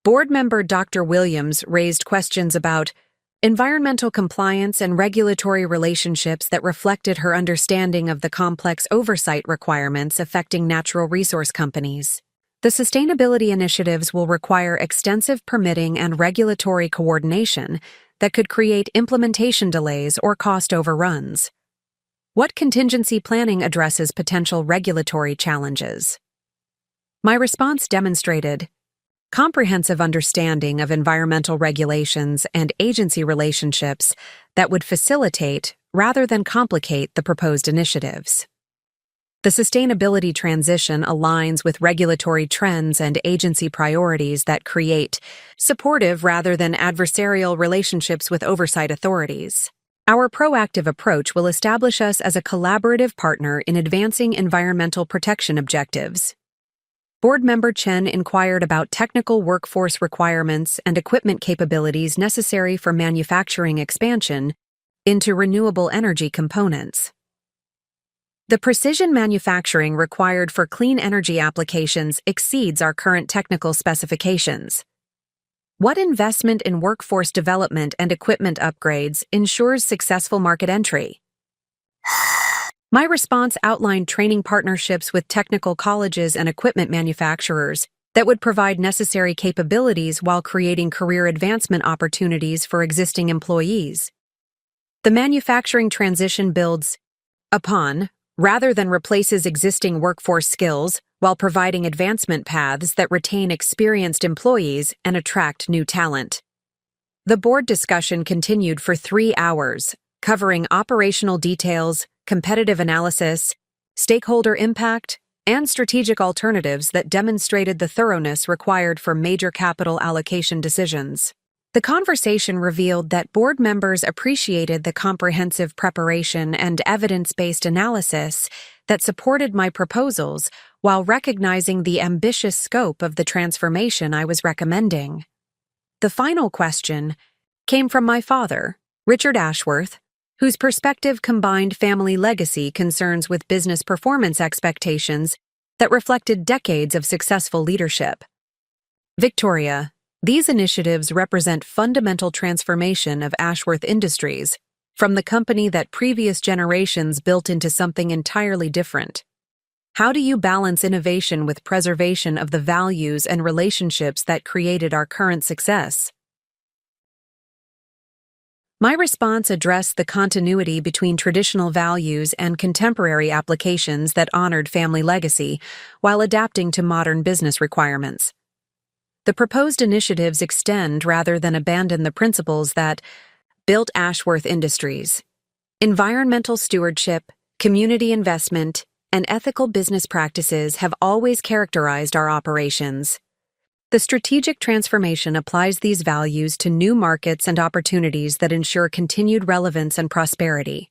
Board member Dr. Williams raised questions about environmental compliance and regulatory relationships that reflected her understanding of the complex oversight requirements affecting natural resource companies. The sustainability initiatives will require extensive permitting and regulatory coordination that could create implementation delays or cost overruns. What contingency planning addresses potential regulatory challenges? My response demonstrated comprehensive understanding of environmental regulations and agency relationships that would facilitate rather than complicate the proposed initiatives. The sustainability transition aligns with regulatory trends and agency priorities that create supportive rather than adversarial relationships with oversight authorities. Our proactive approach will establish us as a collaborative partner in advancing environmental protection objectives. Board member Chen inquired about technical workforce requirements and equipment capabilities necessary for manufacturing expansion into renewable energy components. The precision manufacturing required for clean energy applications exceeds our current technical specifications. What investment in workforce development and equipment upgrades ensures successful market entry? My response outlined training partnerships with technical colleges and equipment manufacturers that would provide necessary capabilities while creating career advancement opportunities for existing employees. The manufacturing transition builds upon, rather than replaces existing workforce skills, while providing advancement paths that retain experienced employees and attract new talent. The board discussion continued for 3 hours, covering operational details, competitive analysis, stakeholder impact, and strategic alternatives that demonstrated the thoroughness required for major capital allocation decisions. The conversation revealed that board members appreciated the comprehensive preparation and evidence-based analysis that supported my proposals while recognizing the ambitious scope of the transformation I was recommending. The final question came from my father, Richard Ashworth, whose perspective combined family legacy concerns with business performance expectations that reflected decades of successful leadership. Victoria, these initiatives represent fundamental transformation of Ashworth Industries, from the company that previous generations built into something entirely different. How do you balance innovation with preservation of the values and relationships that created our current success? My response addressed the continuity between traditional values and contemporary applications that honored family legacy while adapting to modern business requirements. The proposed initiatives extend rather than abandon the principles that built Ashworth Industries. Environmental stewardship, community investment, and ethical business practices have always characterized our operations. The strategic transformation applies these values to new markets and opportunities that ensure continued relevance and prosperity.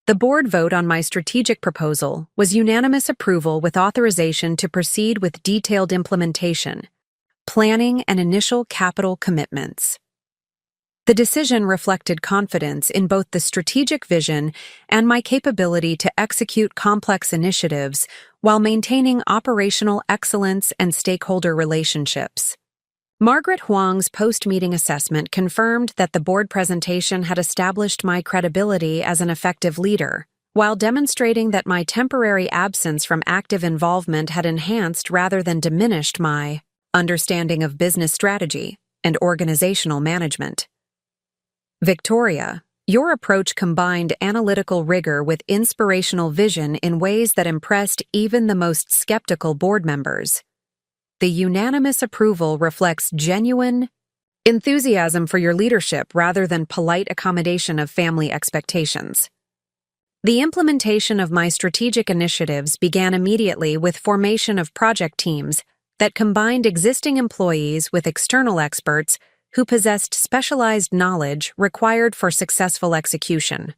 The board vote on my strategic proposal was unanimous approval with authorization to proceed with detailed implementation, planning, and initial capital commitments. The decision reflected confidence in both the strategic vision and my capability to execute complex initiatives while maintaining operational excellence and stakeholder relationships. Margaret Huang's post-meeting assessment confirmed that the board presentation had established my credibility as an effective leader, while demonstrating that my temporary absence from active involvement had enhanced rather than diminished my understanding of business strategy and organizational management. Victoria, your approach combined analytical rigor with inspirational vision in ways that impressed even the most skeptical board members. The unanimous approval reflects genuine enthusiasm for your leadership rather than polite accommodation of family expectations. The implementation of my strategic initiatives began immediately with formation of project teams, that combined existing employees with external experts who possessed specialized knowledge required for successful execution.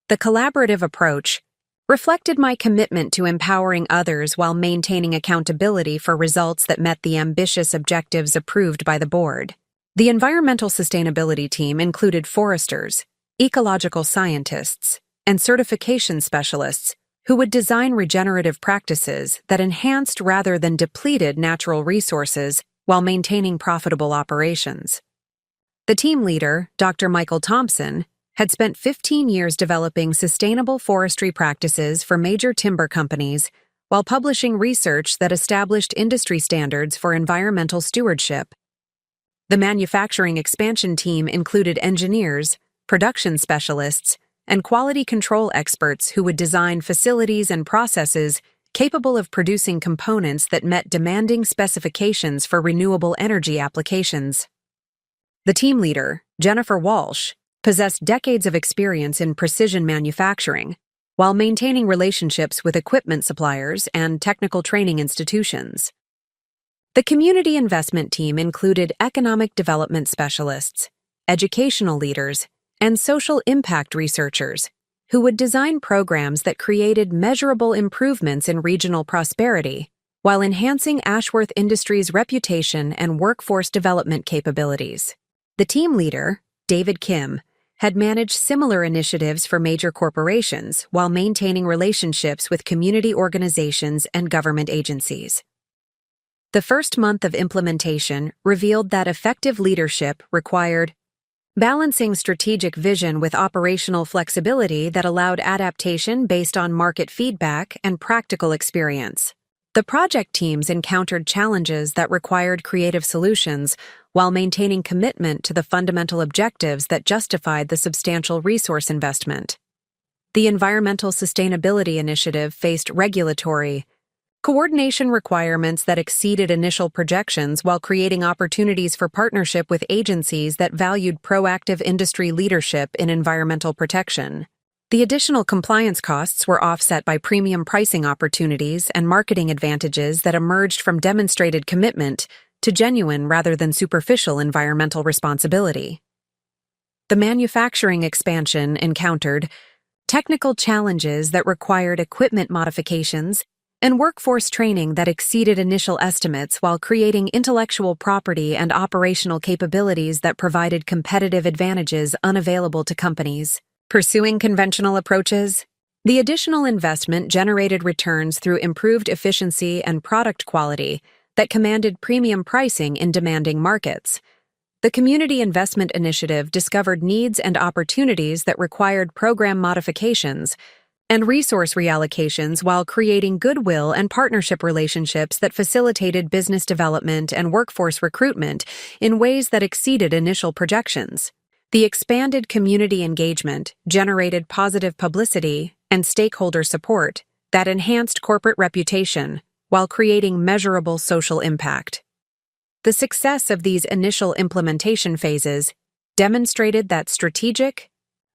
The collaborative approach reflected my commitment to empowering others while maintaining accountability for results that met the ambitious objectives approved by the board. The environmental sustainability team included foresters, ecological scientists, and certification specialists who would design regenerative practices that enhanced rather than depleted natural resources while maintaining profitable operations. The team leader, Dr. Michael Thompson, had spent 15 years developing sustainable forestry practices for major timber companies while publishing research that established industry standards for environmental stewardship. The manufacturing expansion team included engineers, production specialists, and quality control experts who would design facilities and processes capable of producing components that met demanding specifications for renewable energy applications. The team leader, Jennifer Walsh, possessed decades of experience in precision manufacturing, while maintaining relationships with equipment suppliers and technical training institutions. The community investment team included economic development specialists, educational leaders, and social impact researchers who would design programs that created measurable improvements in regional prosperity while enhancing Ashworth Industries' reputation and workforce development capabilities. The team leader, David Kim, had managed similar initiatives for major corporations while maintaining relationships with community organizations and government agencies. The first month of implementation revealed that effective leadership required balancing strategic vision with operational flexibility that allowed adaptation based on market feedback and practical experience. The project teams encountered challenges that required creative solutions while maintaining commitment to the fundamental objectives that justified the substantial resource investment. The Environmental Sustainability Initiative faced regulatory coordination requirements that exceeded initial projections while creating opportunities for partnership with agencies that valued proactive industry leadership in environmental protection. The additional compliance costs were offset by premium pricing opportunities and marketing advantages that emerged from demonstrated commitment to genuine rather than superficial environmental responsibility. The manufacturing expansion encountered technical challenges that required equipment modifications and workforce training that exceeded initial estimates while creating intellectual property and operational capabilities that provided competitive advantages unavailable to companies pursuing conventional approaches. The additional investment generated returns through improved efficiency and product quality that commanded premium pricing in demanding markets. The Community Investment Initiative discovered needs and opportunities that required program modifications and resource reallocations while creating goodwill and partnership relationships that facilitated business development and workforce recruitment in ways that exceeded initial projections. The expanded community engagement generated positive publicity and stakeholder support that enhanced corporate reputation while creating measurable social impact. The success of these initial implementation phases demonstrated that strategic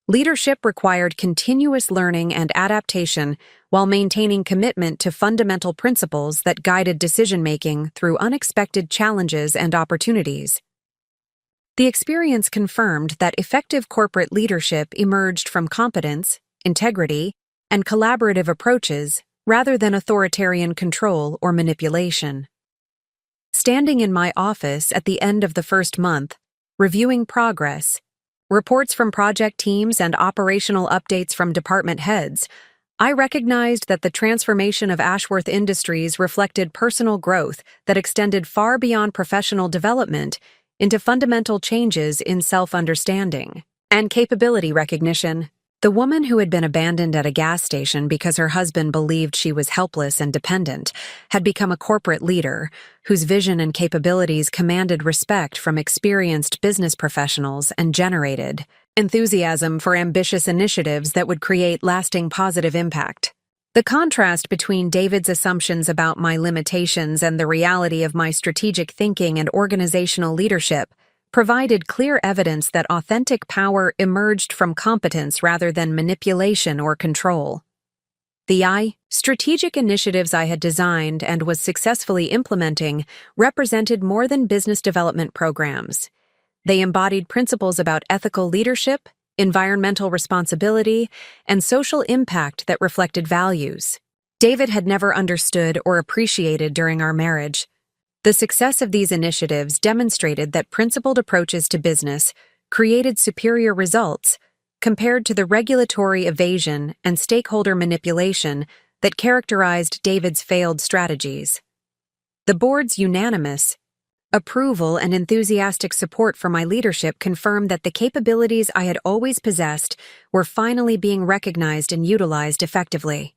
leadership required continuous learning and adaptation while maintaining commitment to fundamental principles that guided decision-making through unexpected challenges and opportunities. The experience confirmed that effective corporate leadership emerged from competence, integrity, and collaborative approaches rather than authoritarian control or manipulation. Standing in my office at the end of the first month, reviewing progress, reports from project teams, and operational updates from department heads, I recognized that the transformation of Ashworth Industries reflected personal growth that extended far beyond professional development into fundamental changes in self-understanding and capability recognition. The woman who had been abandoned at a gas station because her husband believed she was helpless and dependent had become a corporate leader whose vision and capabilities commanded respect from experienced business professionals and generated enthusiasm for ambitious initiatives that would create lasting positive impact. The contrast between David's assumptions about my limitations and the reality of my strategic thinking and organizational leadership provided clear evidence that authentic power emerged from competence rather than manipulation or control. The strategic initiatives I had designed and was successfully implementing represented more than business development programs. They embodied principles about ethical leadership, environmental responsibility, and social impact that reflected values David had never understood or appreciated during our marriage. The success of these initiatives demonstrated that principled approaches to business created superior results compared to the regulatory evasion and stakeholder manipulation that characterized David's failed strategies. The board's unanimous approval and enthusiastic support for my leadership confirmed that the capabilities I had always possessed were finally being recognized and utilized effectively.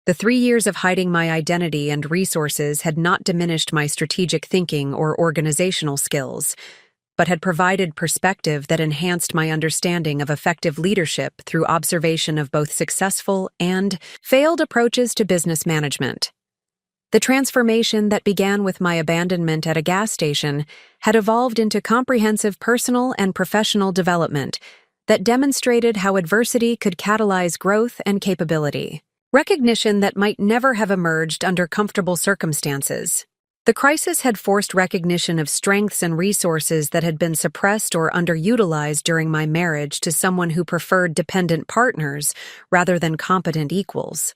The 3 years of hiding my identity and resources had not diminished my strategic thinking or organizational skills, but had provided perspective that enhanced my understanding of effective leadership through observation of both successful and failed approaches to business management. The transformation that began with my abandonment at a gas station had evolved into comprehensive personal and professional development that demonstrated how adversity could catalyze growth and capability. Recognition that might never have emerged under comfortable circumstances. The crisis had forced recognition of strengths and resources that had been suppressed or underutilized during my marriage to someone who preferred dependent partners rather than competent equals.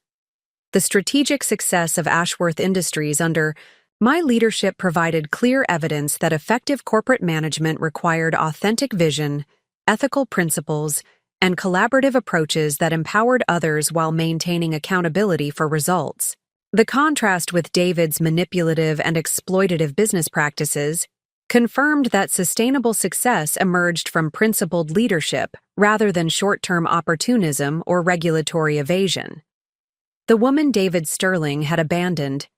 The strategic success of Ashworth Industries under my leadership provided clear evidence that effective corporate management required authentic vision, ethical principles, and collaborative approaches that empowered others while maintaining accountability for results. The contrast with David's manipulative and exploitative business practices confirmed that sustainable success emerged from principled leadership rather than short-term opportunism or regulatory evasion. The woman David Sterling had abandoned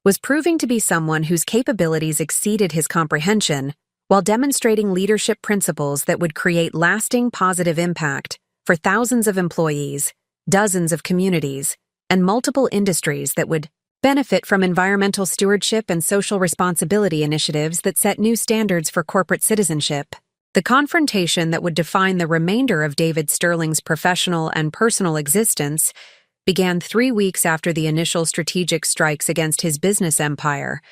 was proving to be someone whose capabilities exceeded his comprehension while demonstrating leadership principles that would create lasting positive impact for thousands of employees, dozens of communities, and multiple industries that would benefit from environmental stewardship and social responsibility initiatives that set new standards for corporate citizenship. The confrontation that would define the remainder of David Sterling's professional and personal existence began 3 weeks after the initial strategic strikes against his business empire,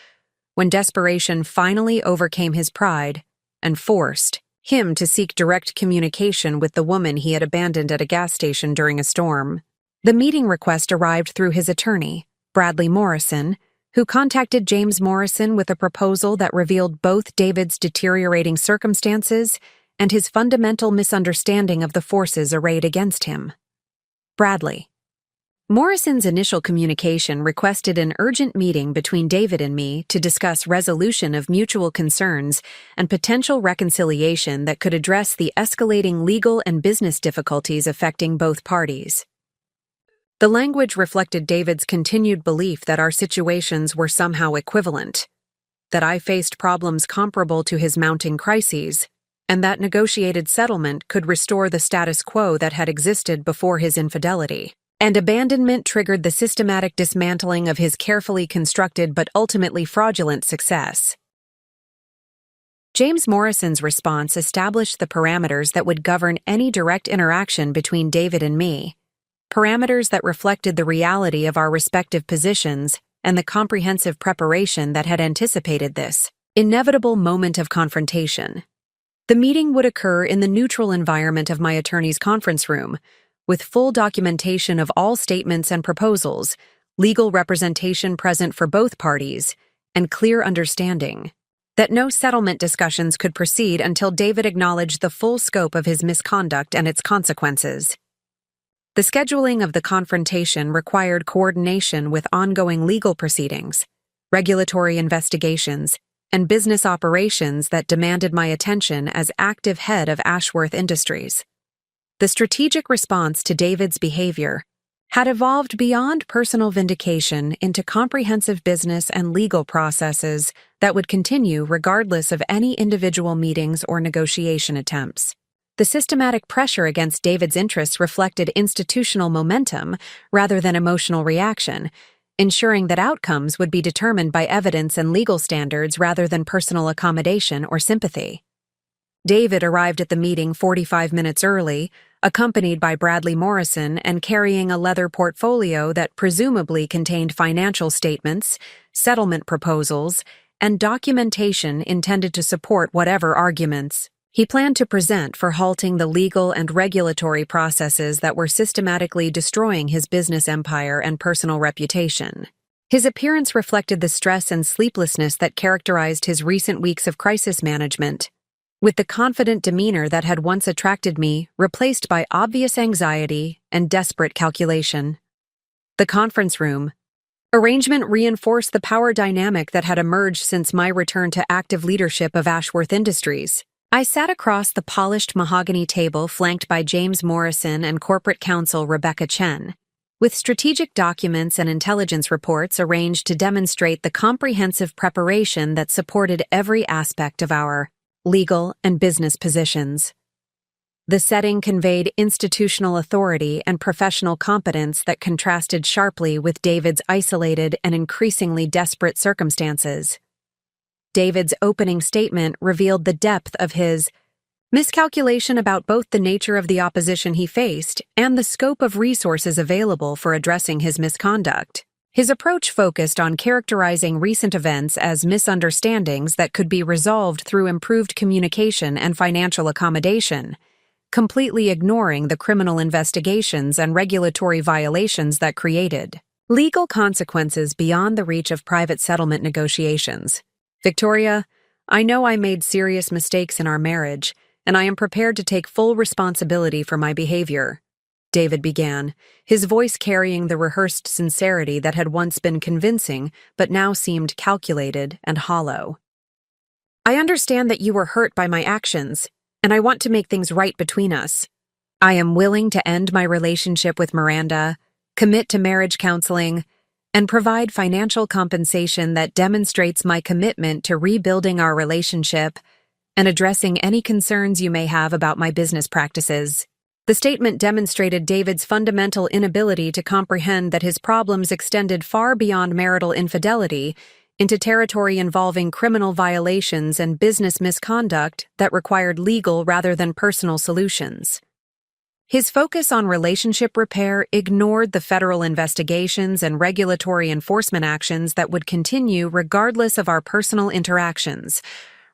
when desperation finally overcame his pride and forced him to seek direct communication with the woman he had abandoned at a gas station during a storm. The meeting request arrived through his attorney, Bradley Morrison, who contacted James Morrison with a proposal that revealed both David's deteriorating circumstances and his fundamental misunderstanding of the forces arrayed against him. Morrison's initial communication requested an urgent meeting between David and me to discuss resolution of mutual concerns and potential reconciliation that could address the escalating legal and business difficulties affecting both parties. The language reflected David's continued belief that our situations were somehow equivalent, that I faced problems comparable to his mounting crises, and that negotiated settlement could restore the status quo that had existed before his infidelity. And abandonment triggered the systematic dismantling of his carefully constructed but ultimately fraudulent success. James Morrison's response established the parameters that would govern any direct interaction between David and me, parameters that reflected the reality of our respective positions and the comprehensive preparation that had anticipated this inevitable moment of confrontation. The meeting would occur in the neutral environment of my attorney's conference room, with full documentation of all statements and proposals, legal representation present for both parties, and clear understanding that no settlement discussions could proceed until David acknowledged the full scope of his misconduct and its consequences. The scheduling of the confrontation required coordination with ongoing legal proceedings, regulatory investigations, and business operations that demanded my attention as active head of Ashworth Industries. The strategic response to David's behavior had evolved beyond personal vindication into comprehensive business and legal processes that would continue regardless of any individual meetings or negotiation attempts. The systematic pressure against David's interests reflected institutional momentum rather than emotional reaction, ensuring that outcomes would be determined by evidence and legal standards rather than personal accommodation or sympathy. David arrived at the meeting 45 minutes early, accompanied by Bradley Morrison and carrying a leather portfolio that presumably contained financial statements, settlement proposals, and documentation intended to support whatever arguments he planned to present for halting the legal and regulatory processes that were systematically destroying his business empire and personal reputation. His appearance reflected the stress and sleeplessness that characterized his recent weeks of crisis management, with the confident demeanor that had once attracted me replaced by obvious anxiety and desperate calculation. The conference room arrangement reinforced the power dynamic that had emerged since my return to active leadership of Ashworth Industries. I sat across the polished mahogany table flanked by James Morrison and corporate counsel Rebecca Chen, with strategic documents and intelligence reports arranged to demonstrate the comprehensive preparation that supported every aspect of our legal and business positions. The setting conveyed institutional authority and professional competence that contrasted sharply with David's isolated and increasingly desperate circumstances. David's opening statement revealed the depth of his miscalculation about both the nature of the opposition he faced and the scope of resources available for addressing his misconduct. His approach focused on characterizing recent events as misunderstandings that could be resolved through improved communication and financial accommodation, completely ignoring the criminal investigations and regulatory violations that created legal consequences beyond the reach of private settlement negotiations. Victoria, I know I made serious mistakes in our marriage, and I am prepared to take full responsibility for my behavior, David began, his voice carrying the rehearsed sincerity that had once been convincing but now seemed calculated and hollow. I understand that you were hurt by my actions, and I want to make things right between us. I am willing to end my relationship with Miranda, commit to marriage counseling, and provide financial compensation that demonstrates my commitment to rebuilding our relationship and addressing any concerns you may have about my business practices. The statement demonstrated David's fundamental inability to comprehend that his problems extended far beyond marital infidelity into territory involving criminal violations and business misconduct that required legal rather than personal solutions. His focus on relationship repair ignored the federal investigations and regulatory enforcement actions that would continue regardless of our personal interactions,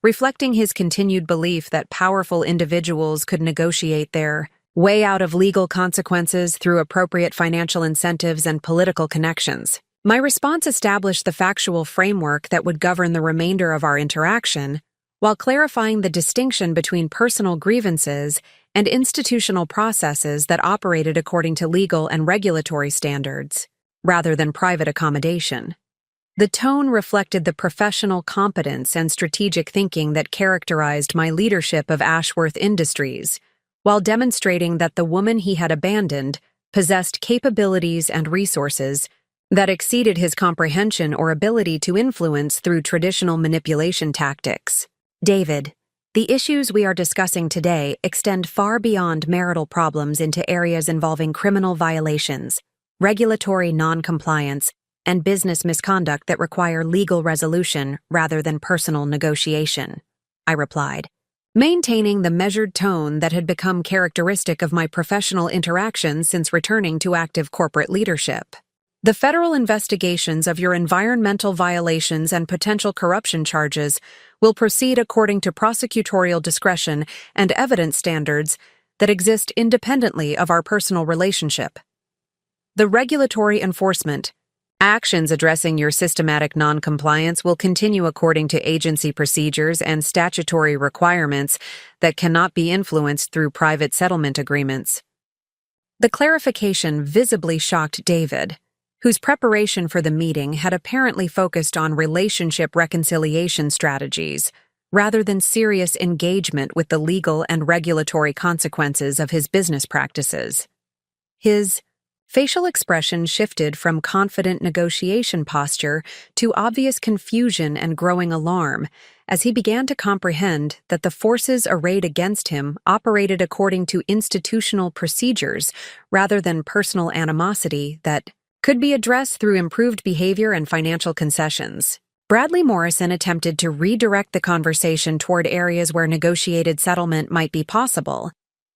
reflecting his continued belief that powerful individuals could negotiate their way out of legal consequences through appropriate financial incentives and political connections. My response established the factual framework that would govern the remainder of our interaction, while clarifying the distinction between personal grievances and institutional processes that operated according to legal and regulatory standards, rather than private accommodation. The tone reflected the professional competence and strategic thinking that characterized my leadership of Ashworth Industries, while demonstrating that the woman he had abandoned possessed capabilities and resources that exceeded his comprehension or ability to influence through traditional manipulation tactics. David, the issues we are discussing today extend far beyond marital problems into areas involving criminal violations, regulatory non-compliance, and business misconduct that require legal resolution rather than personal negotiation, I replied, maintaining the measured tone that had become characteristic of my professional interactions since returning to active corporate leadership. The federal investigations of your environmental violations and potential corruption charges will proceed according to prosecutorial discretion and evidence standards that exist independently of our personal relationship. The regulatory enforcement actions addressing your systematic non-compliance will continue according to agency procedures and statutory requirements that cannot be influenced through private settlement agreements. The clarification visibly shocked David, whose preparation for the meeting had apparently focused on relationship reconciliation strategies rather than serious engagement with the legal and regulatory consequences of his business practices. His facial expression shifted from confident negotiation posture to obvious confusion and growing alarm as he began to comprehend that the forces arrayed against him operated according to institutional procedures rather than personal animosity that could be addressed through improved behavior and financial concessions. Bradley Morrison attempted to redirect the conversation toward areas where negotiated settlement might be possible,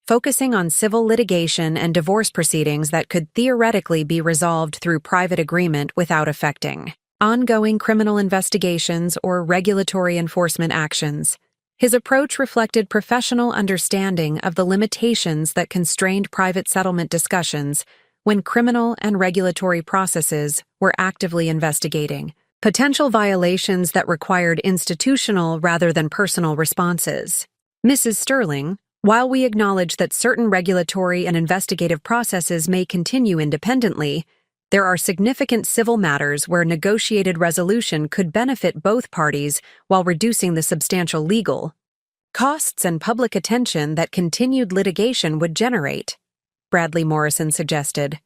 focusing on civil litigation and divorce proceedings that could theoretically be resolved through private agreement without affecting ongoing criminal investigations or regulatory enforcement actions. His approach reflected professional understanding of the limitations that constrained private settlement discussions when criminal and regulatory processes were actively investigating potential violations that required institutional rather than personal responses. Mrs. Sterling, while we acknowledge that certain regulatory and investigative processes may continue independently, there are significant civil matters where negotiated resolution could benefit both parties while reducing the substantial legal costs and public attention that continued litigation would generate, Bradley Morrison suggested,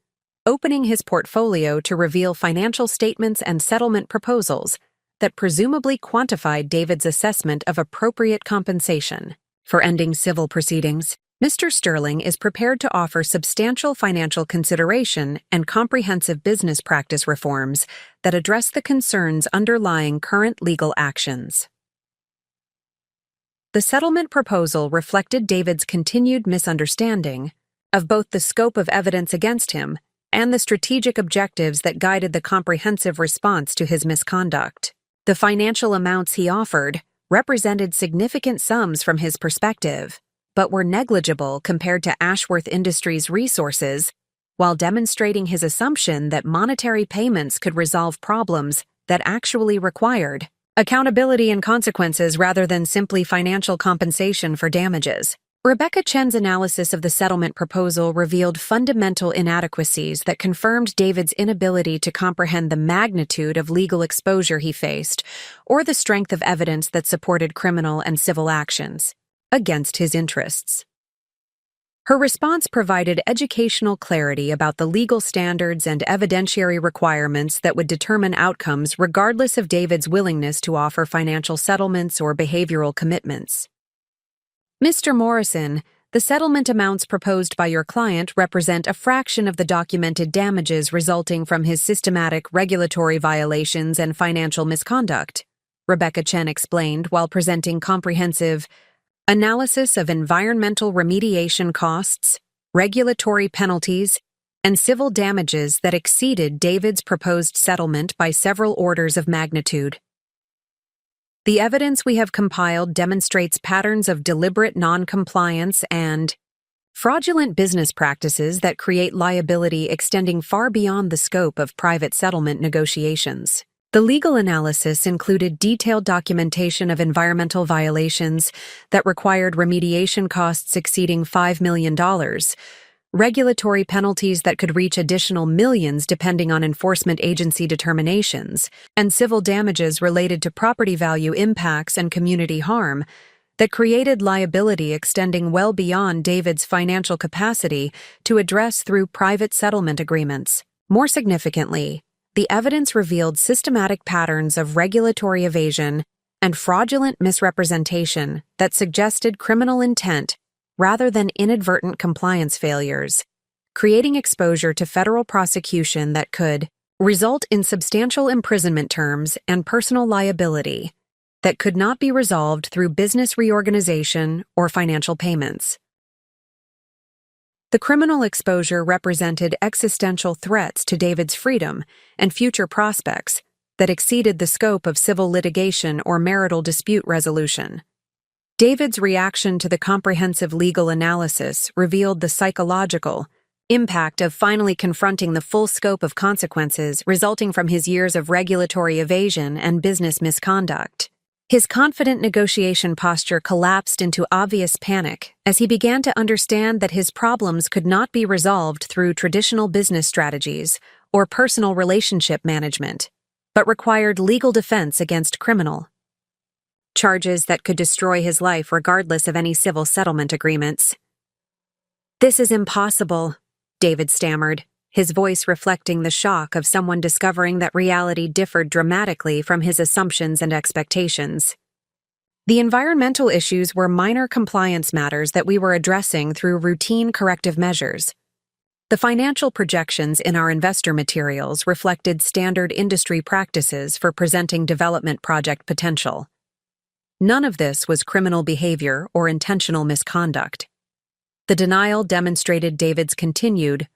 opening his portfolio to reveal financial statements and settlement proposals that presumably quantified David's assessment of appropriate compensation for ending civil proceedings. Mr. Sterling is prepared to offer substantial financial consideration and comprehensive business practice reforms that address the concerns underlying current legal actions. The settlement proposal reflected David's continued misunderstanding of both the scope of evidence against him and the strategic objectives that guided the comprehensive response to his misconduct. The financial amounts he offered represented significant sums from his perspective, but were negligible compared to Ashworth Industries' resources, while demonstrating his assumption that monetary payments could resolve problems that actually required accountability and consequences rather than simply financial compensation for damages. Rebecca Chen's analysis of the settlement proposal revealed fundamental inadequacies that confirmed David's inability to comprehend the magnitude of legal exposure he faced or the strength of evidence that supported criminal and civil actions against his interests. Her response provided educational clarity about the legal standards and evidentiary requirements that would determine outcomes regardless of David's willingness to offer financial settlements or behavioral commitments. Mr. Morrison, the settlement amounts proposed by your client represent a fraction of the documented damages resulting from his systematic regulatory violations and financial misconduct, Rebecca Chen explained while presenting comprehensive analysis of environmental remediation costs, regulatory penalties, and civil damages that exceeded David's proposed settlement by several orders of magnitude. The evidence we have compiled demonstrates patterns of deliberate non-compliance and fraudulent business practices that create liability extending far beyond the scope of private settlement negotiations. The legal analysis included detailed documentation of environmental violations that required remediation costs exceeding $5 million, regulatory penalties that could reach additional millions depending on enforcement agency determinations, and civil damages related to property value impacts and community harm that created liability extending well beyond David's financial capacity to address through private settlement agreements. More significantly, the evidence revealed systematic patterns of regulatory evasion and fraudulent misrepresentation that suggested criminal intent rather than inadvertent compliance failures, creating exposure to federal prosecution that could result in substantial imprisonment terms and personal liability that could not be resolved through business reorganization or financial payments. The criminal exposure represented existential threats to David's freedom and future prospects that exceeded the scope of civil litigation or marital dispute resolution. David's reaction to the comprehensive legal analysis revealed the psychological impact of finally confronting the full scope of consequences resulting from his years of regulatory evasion and business misconduct. His confident negotiation posture collapsed into obvious panic as he began to understand that his problems could not be resolved through traditional business strategies or personal relationship management, but required legal defense against criminal charges that could destroy his life regardless of any civil settlement agreements. "This is impossible," David stammered, his voice reflecting the shock of someone discovering that reality differed dramatically from his assumptions and expectations. The environmental issues were minor compliance matters that we were addressing through routine corrective measures. The financial projections in our investor materials reflected standard industry practices for presenting development project potential. None of this was criminal behavior or intentional misconduct. The denial demonstrated David's continued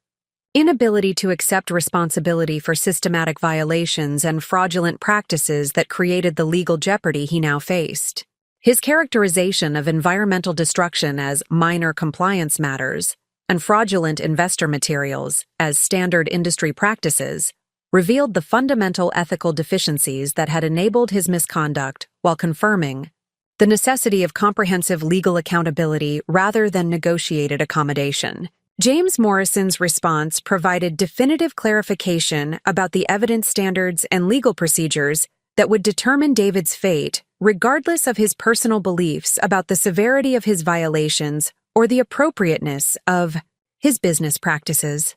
inability to accept responsibility for systematic violations and fraudulent practices that created the legal jeopardy he now faced. His characterization of environmental destruction as minor compliance matters and fraudulent investor materials as standard industry practices revealed the fundamental ethical deficiencies that had enabled his misconduct while confirming the necessity of comprehensive legal accountability rather than negotiated accommodation. James Morrison's response provided definitive clarification about the evidence standards and legal procedures that would determine David's fate, regardless of his personal beliefs about the severity of his violations or the appropriateness of his business practices.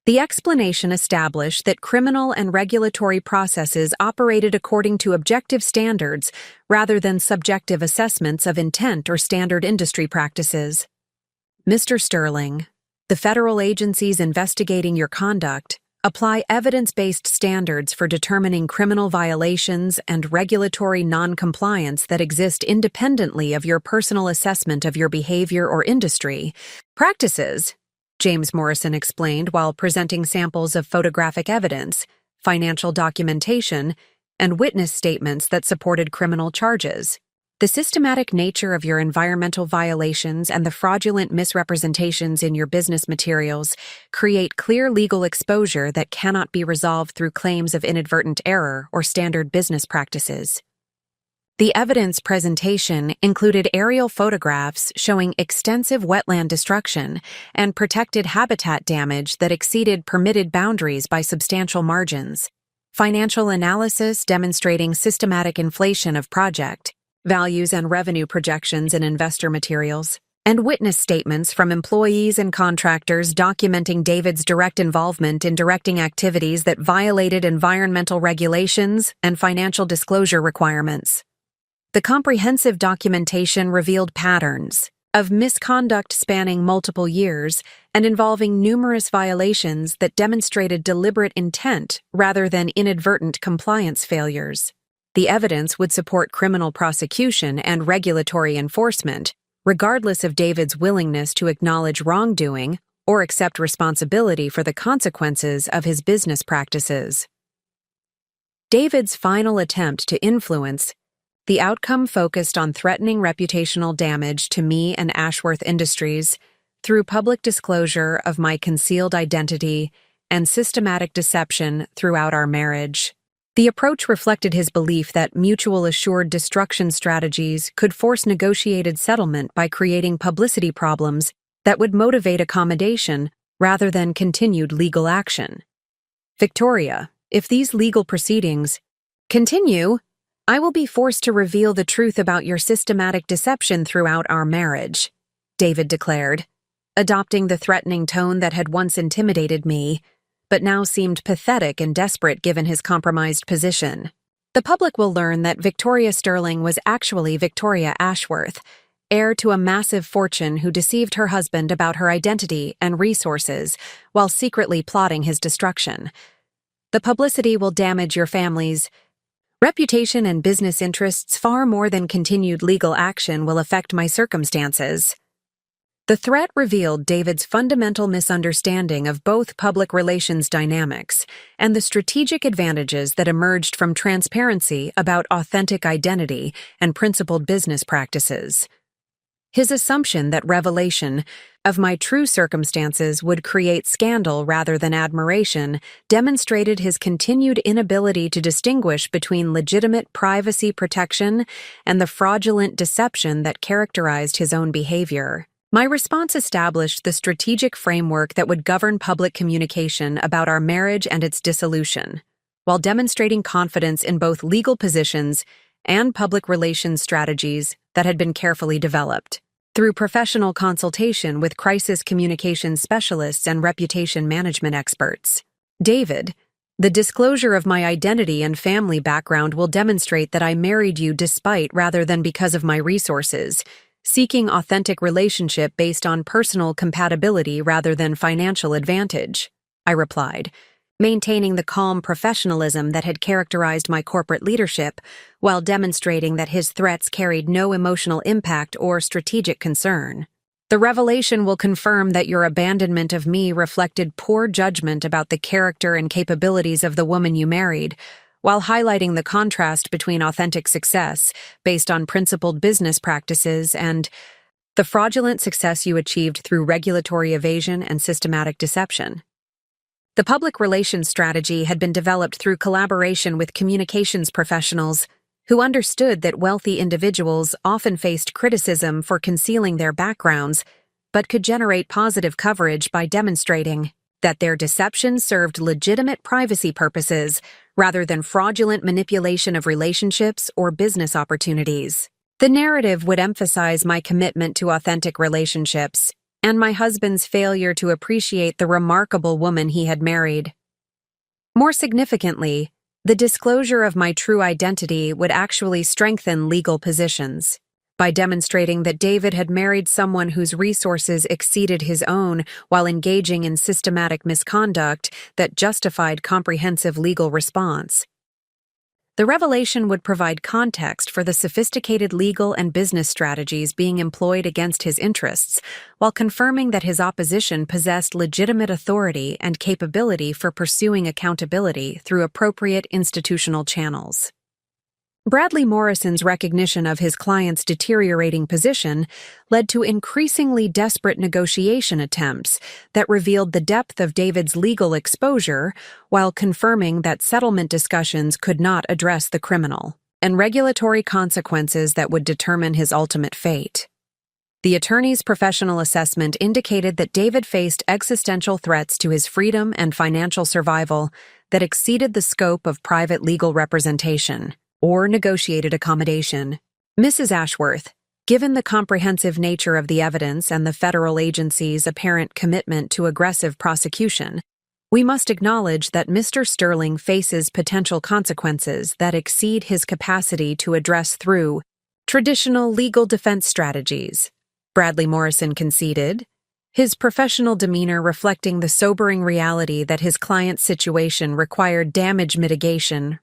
The explanation established that criminal and regulatory processes operated according to objective standards rather than subjective assessments of intent or standard industry practices. Mr. Sterling, the federal agencies investigating your conduct apply evidence-based standards for determining criminal violations and regulatory non-compliance that exist independently of your personal assessment of your behavior or industry practices, James Morrison explained while presenting samples of photographic evidence, financial documentation, and witness statements that supported criminal charges. The systematic nature of your environmental violations and the fraudulent misrepresentations in your business materials create clear legal exposure that cannot be resolved through claims of inadvertent error or standard business practices. The evidence presentation included aerial photographs showing extensive wetland destruction and protected habitat damage that exceeded permitted boundaries by substantial margins, financial analysis demonstrating systematic inflation of project values and revenue projections in investor materials, and witness statements from employees and contractors documenting David's direct involvement in directing activities that violated environmental regulations and financial disclosure requirements. The comprehensive documentation revealed patterns of misconduct spanning multiple years and involving numerous violations that demonstrated deliberate intent rather than inadvertent compliance failures. The evidence would support criminal prosecution and regulatory enforcement, regardless of David's willingness to acknowledge wrongdoing or accept responsibility for the consequences of his business practices. David's final attempt to influence the outcome focused on threatening reputational damage to me and Ashworth Industries through public disclosure of my concealed identity and systematic deception throughout our marriage. The approach reflected his belief that mutual assured destruction strategies could force negotiated settlement by creating publicity problems that would motivate accommodation rather than continued legal action. Victoria, if these legal proceedings continue, I will be forced to reveal the truth about your systematic deception throughout our marriage, David declared, adopting the threatening tone that had once intimidated me, but now seemed pathetic and desperate given his compromised position. The public will learn that Victoria Sterling was actually Victoria Ashworth, heir to a massive fortune who deceived her husband about her identity and resources while secretly plotting his destruction. The publicity will damage your family's reputation and business interests far more than continued legal action will affect my circumstances. The threat revealed David's fundamental misunderstanding of both public relations dynamics and the strategic advantages that emerged from transparency about authentic identity and principled business practices. His assumption that revelation of my true circumstances would create scandal rather than admiration demonstrated his continued inability to distinguish between legitimate privacy protection and the fraudulent deception that characterized his own behavior. My response established the strategic framework that would govern public communication about our marriage and its dissolution, while demonstrating confidence in both legal positions and public relations strategies that had been carefully developed. Through professional consultation with crisis communications specialists and reputation management experts. David, the disclosure of my identity and family background will demonstrate that I married you despite rather than because of my resources, seeking authentic relationship based on personal compatibility rather than financial advantage, I replied, maintaining the calm professionalism that had characterized my corporate leadership while demonstrating that his threats carried no emotional impact or strategic concern. The revelation will confirm that your abandonment of me reflected poor judgment about the character and capabilities of the woman you married, while highlighting the contrast between authentic success, based on principled business practices, and the fraudulent success you achieved through regulatory evasion and systematic deception. The public relations strategy had been developed through collaboration with communications professionals who understood that wealthy individuals often faced criticism for concealing their backgrounds, but could generate positive coverage by demonstrating that their deception served legitimate privacy purposes rather than fraudulent manipulation of relationships or business opportunities. The narrative would emphasize my commitment to authentic relationships and my husband's failure to appreciate the remarkable woman he had married. More significantly, the disclosure of my true identity would actually strengthen legal positions by demonstrating that David had married someone whose resources exceeded his own while engaging in systematic misconduct that justified comprehensive legal response. The revelation would provide context for the sophisticated legal and business strategies being employed against his interests, while confirming that his opposition possessed legitimate authority and capability for pursuing accountability through appropriate institutional channels. Bradley Morrison's recognition of his client's deteriorating position led to increasingly desperate negotiation attempts that revealed the depth of David's legal exposure while confirming that settlement discussions could not address the criminal and regulatory consequences that would determine his ultimate fate. The attorney's professional assessment indicated that David faced existential threats to his freedom and financial survival that exceeded the scope of private legal representation or negotiated accommodation. Mrs. Ashworth, given the comprehensive nature of the evidence and the federal agency's apparent commitment to aggressive prosecution, we must acknowledge that Mr. Sterling faces potential consequences that exceed his capacity to address through traditional legal defense strategies, Bradley Morrison conceded, his professional demeanor reflecting the sobering reality that his client's situation required damage mitigation